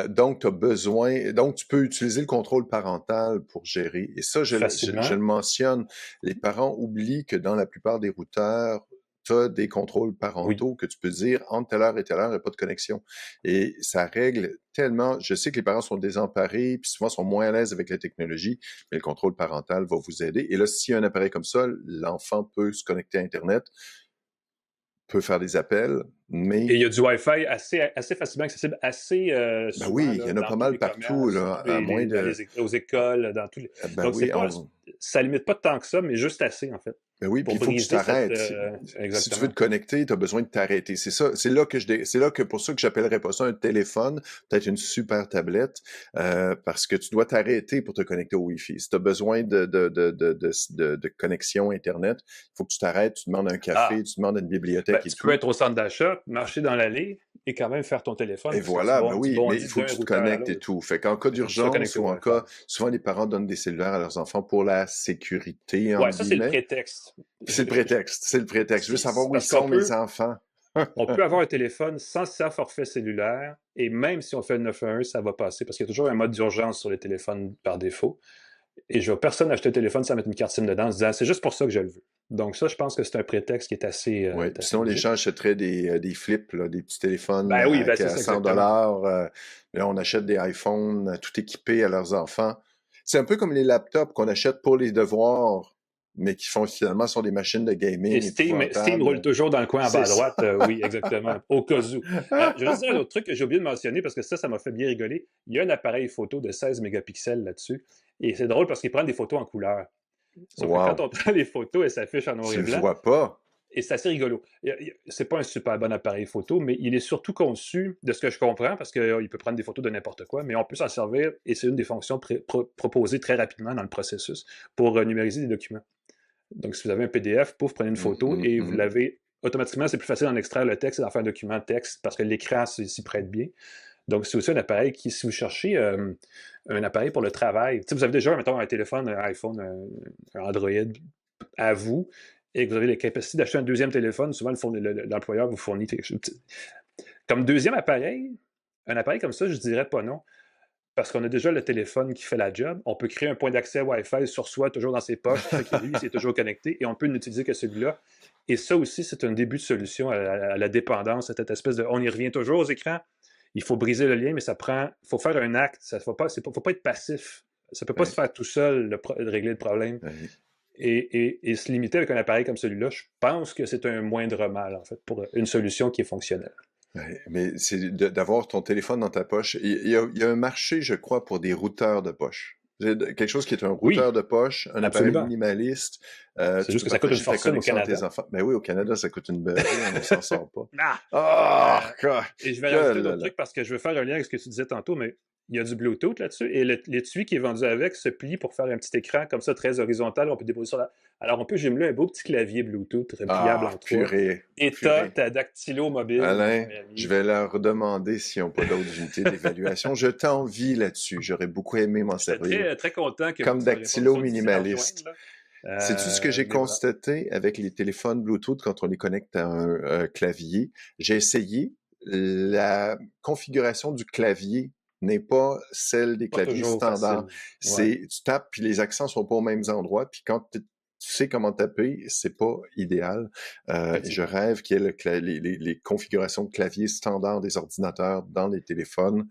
donc tu as besoin, donc tu peux utiliser le contrôle parental pour gérer. Et ça, je le mentionne, les parents oublient que dans la plupart des routeurs, tu as des contrôles parentaux que tu peux dire entre telle heure et telle heure, il n'y a pas de connexion. Et ça règle tellement, je sais que les parents sont désemparés, puis souvent sont moins à l'aise avec la technologie, mais le contrôle parental va vous aider. Et là, s'il y a un appareil comme ça, l'enfant peut se connecter à Internet, peut faire des appels, mais... Et il y a du Wi-Fi assez facilement accessible, assez souvent. Ben oui, il y en a pas mal partout, là, à moins de... aux écoles, dans tous les... Ben donc, oui, ça ne limite pas tant que ça, mais juste assez, en fait. Ben oui, puis il faut que tu t'arrêtes. Si tu veux te connecter, tu as besoin de t'arrêter. C'est ça. C'est là que pour ça que j'appellerais pas ça un téléphone, peut-être une super tablette, parce que tu dois t'arrêter pour te connecter au Wi-Fi. Si tu as besoin de connexion Internet, il faut que tu t'arrêtes, tu demandes un café, tu demandes une bibliothèque. Tu peux être au centre d'achat, marcher dans l'allée et quand même faire ton téléphone. Et voilà, ben oui, mais il faut que tu te connectes et tout. Fait qu'en cas d'urgence ou en cas, souvent les parents donnent des cellulaires à leurs enfants pour la sécurité. Ouais, ça c'est le prétexte. C'est le prétexte. Je veux savoir où ils sont, mes enfants. On peut avoir un téléphone sans forfait cellulaire et même si on fait le 911, ça va passer parce qu'il y a toujours un mode d'urgence sur les téléphones par défaut. Et je ne vois personne acheter un téléphone sans mettre une carte SIM dedans en se disant c'est juste pour ça que je le veux. Donc ça, je pense que c'est un prétexte qui est assez... Oui, sinon les gens achèteraient des flips, là, des petits téléphones à 100 $. Là, on achète des iPhones tout équipés à leurs enfants. C'est un peu comme les laptops qu'on achète pour les devoirs, mais qui font finalement sur des machines de gaming. Et Steam roule toujours dans le coin en bas à droite. Oui, exactement. Au cas où. Je vais juste dire un autre truc que j'ai oublié de mentionner parce que ça m'a fait bien rigoler. Il y a un appareil photo de 16 mégapixels là-dessus. Et c'est drôle parce qu'il prend des photos en couleur. Sauf que quand on prend les photos, elles s'affichent en noir et blanc. Tu ne vois pas. Et c'est assez rigolo. C'est pas un super bon appareil photo, mais il est surtout conçu, de ce que je comprends, parce qu'il peut prendre des photos de n'importe quoi, mais on peut s'en servir, et c'est une des fonctions proposées très rapidement dans le processus, pour numériser des documents. Donc, si vous avez un PDF, pouf, prenez une photo et vous l'avez automatiquement, c'est plus facile d'en extraire le texte et d'en faire un document de texte parce que l'écran s'y prête bien. Donc, c'est aussi un appareil qui, si vous cherchez un appareil pour le travail, vous avez déjà, mettons, un téléphone, un iPhone, un Android à vous, et que vous avez la capacité d'acheter un deuxième téléphone, souvent l'employeur vous fournit quelque chose. Comme deuxième appareil, un appareil comme ça, je dirais pas non. Parce qu'on a déjà le téléphone qui fait la job. On peut créer un point d'accès Wi-Fi sur soi, toujours dans ses poches, qui fait que lui, il est toujours connecté, et on peut n'utiliser que celui-là. Et ça aussi, c'est un début de solution à la dépendance, cette espèce de... On y revient toujours aux écrans. Il faut briser le lien, mais ça prend... Il faut faire un acte. Il ne faut pas être passif. Ça ne peut pas se faire tout seul, de régler le problème. Et se limiter avec un appareil comme celui-là, je pense que c'est un moindre mal, en fait, pour une solution qui est fonctionnelle. Mais c'est d'avoir ton téléphone dans ta poche. Il y a un marché, je crois, pour des routeurs de poche. Quelque chose qui est un routeur de poche, un appareil minimaliste. C'est juste que ça coûte une fortune au Canada. Ben oui, au Canada, ça coûte une beurrée, on ne s'en sort pas. Et je vais rajouter d'autres trucs parce que je veux faire un lien avec ce que tu disais tantôt, mais il y a du Bluetooth là-dessus, et l'étui qui est vendu avec se plie pour faire un petit écran comme ça, très horizontal, on peut déposer sur la... Alors, on peut jumeler un beau petit clavier Bluetooth pliable en trois. Et t'as ta dactylo mobile. Alain, je vais leur demander s'ils n'ont pas d'autres unités d'évaluation. Je t'envie là-dessus. J'aurais beaucoup aimé m'en servir. Très, très content que comme dactylo minimaliste. C'est-tu ce que j'ai constaté avec les téléphones Bluetooth quand on les connecte à un clavier? J'ai essayé. La configuration du clavier n'est pas celle des claviers standards. Tu tapes, puis les accents sont pas aux mêmes endroits, puis quand tu sais comment taper, c'est pas idéal. Je rêve qu'il y ait les configurations de clavier standards des ordinateurs dans les téléphones.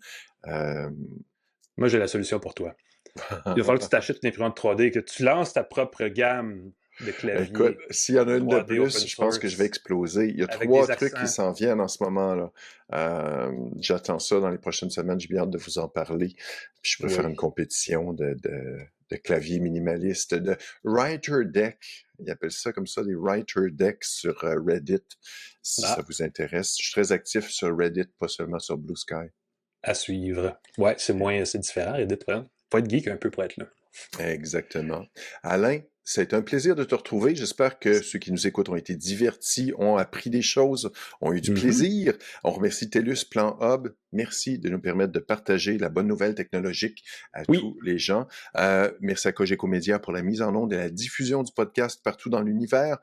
Moi, j'ai la solution pour toi. Il va falloir que tu t'achètes une imprimante 3D et que tu lances ta propre gamme de claviers. Écoute, s'il y en a une de plus, je pense que je vais exploser. Il y a 3 trucs qui s'en viennent en ce moment, là. J'attends ça dans les prochaines semaines. J'ai bien hâte de vous en parler. Puis je peux faire une compétition de claviers minimalistes, de writer deck. Ils appellent ça comme ça, des writer decks sur Reddit, si ça vous intéresse. Je suis très actif sur Reddit, pas seulement sur Blue Sky. À suivre. Ouais, c'est différent, Reddit. Faut être geek un peu pour être là. Exactement. Alain, c'est un plaisir de te retrouver. J'espère que ceux qui nous écoutent ont été divertis, ont appris des choses, ont eu du plaisir. On remercie TELUS Plan Hub. Merci de nous permettre de partager la bonne nouvelle technologique à tous les gens. Merci à Cogeco Média pour la mise en onde et la diffusion du podcast partout dans l'univers.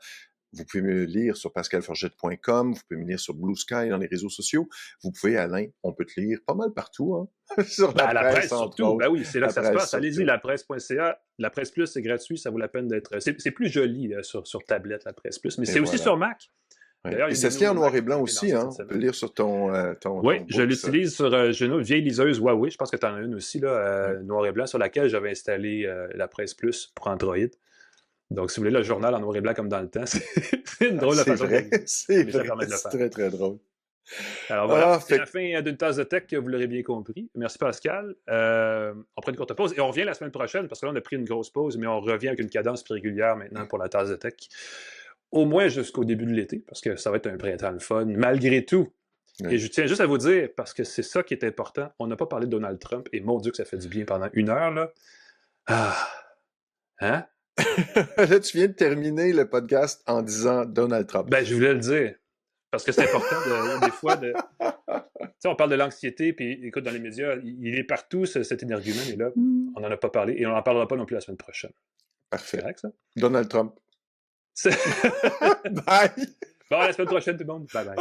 Vous pouvez me lire sur pascalforgette.com, vous pouvez me lire sur Blue Sky dans les réseaux sociaux. Vous pouvez, Alain, on peut te lire pas mal partout, hein? Sur la presse surtout. Ben oui, c'est là que ça se passe. Allez-y, lapresse.ca. La Presse Plus, c'est gratuit, ça vaut la peine d'être... C'est plus joli là, sur tablette, la Presse Plus, mais c'est aussi sur Mac. Et c'est ce qu'il y a en noir et blanc aussi, hein? On peut le lire sur ton oui, je l'utilise sur j'ai une vieille liseuse Huawei, je pense que tu en as une aussi, là, noir et blanc, sur laquelle j'avais installé la Presse Plus pour Android. Donc, si vous voulez le journal en noir et blanc comme dans le temps, c'est une drôle de façon de faire. C'est très, très drôle. Alors voilà, c'est la fin d'une tasse de tech, vous l'aurez bien compris. Merci Pascal. On prend une courte pause et on revient la semaine prochaine parce que là, on a pris une grosse pause, mais on revient avec une cadence plus régulière maintenant pour la tasse de tech. Au moins jusqu'au début de l'été, parce que ça va être un printemps de fun, malgré tout. Et je tiens juste à vous dire, parce que c'est ça qui est important, on n'a pas parlé de Donald Trump, et mon Dieu que ça fait du bien pendant 1 heure, là. Hein? Là, tu viens de terminer le podcast en disant Donald Trump. Ben, je voulais le dire. Parce que c'est important, des fois, tu sais, on parle de l'anxiété, puis écoute, dans les médias, il est partout, cet énergumène, et là, on n'en a pas parlé, et on n'en parlera pas non plus la semaine prochaine. Parfait. C'est correct, ça? Donald Trump. Bye! Bon, à la semaine prochaine, tout le monde. Bye bye.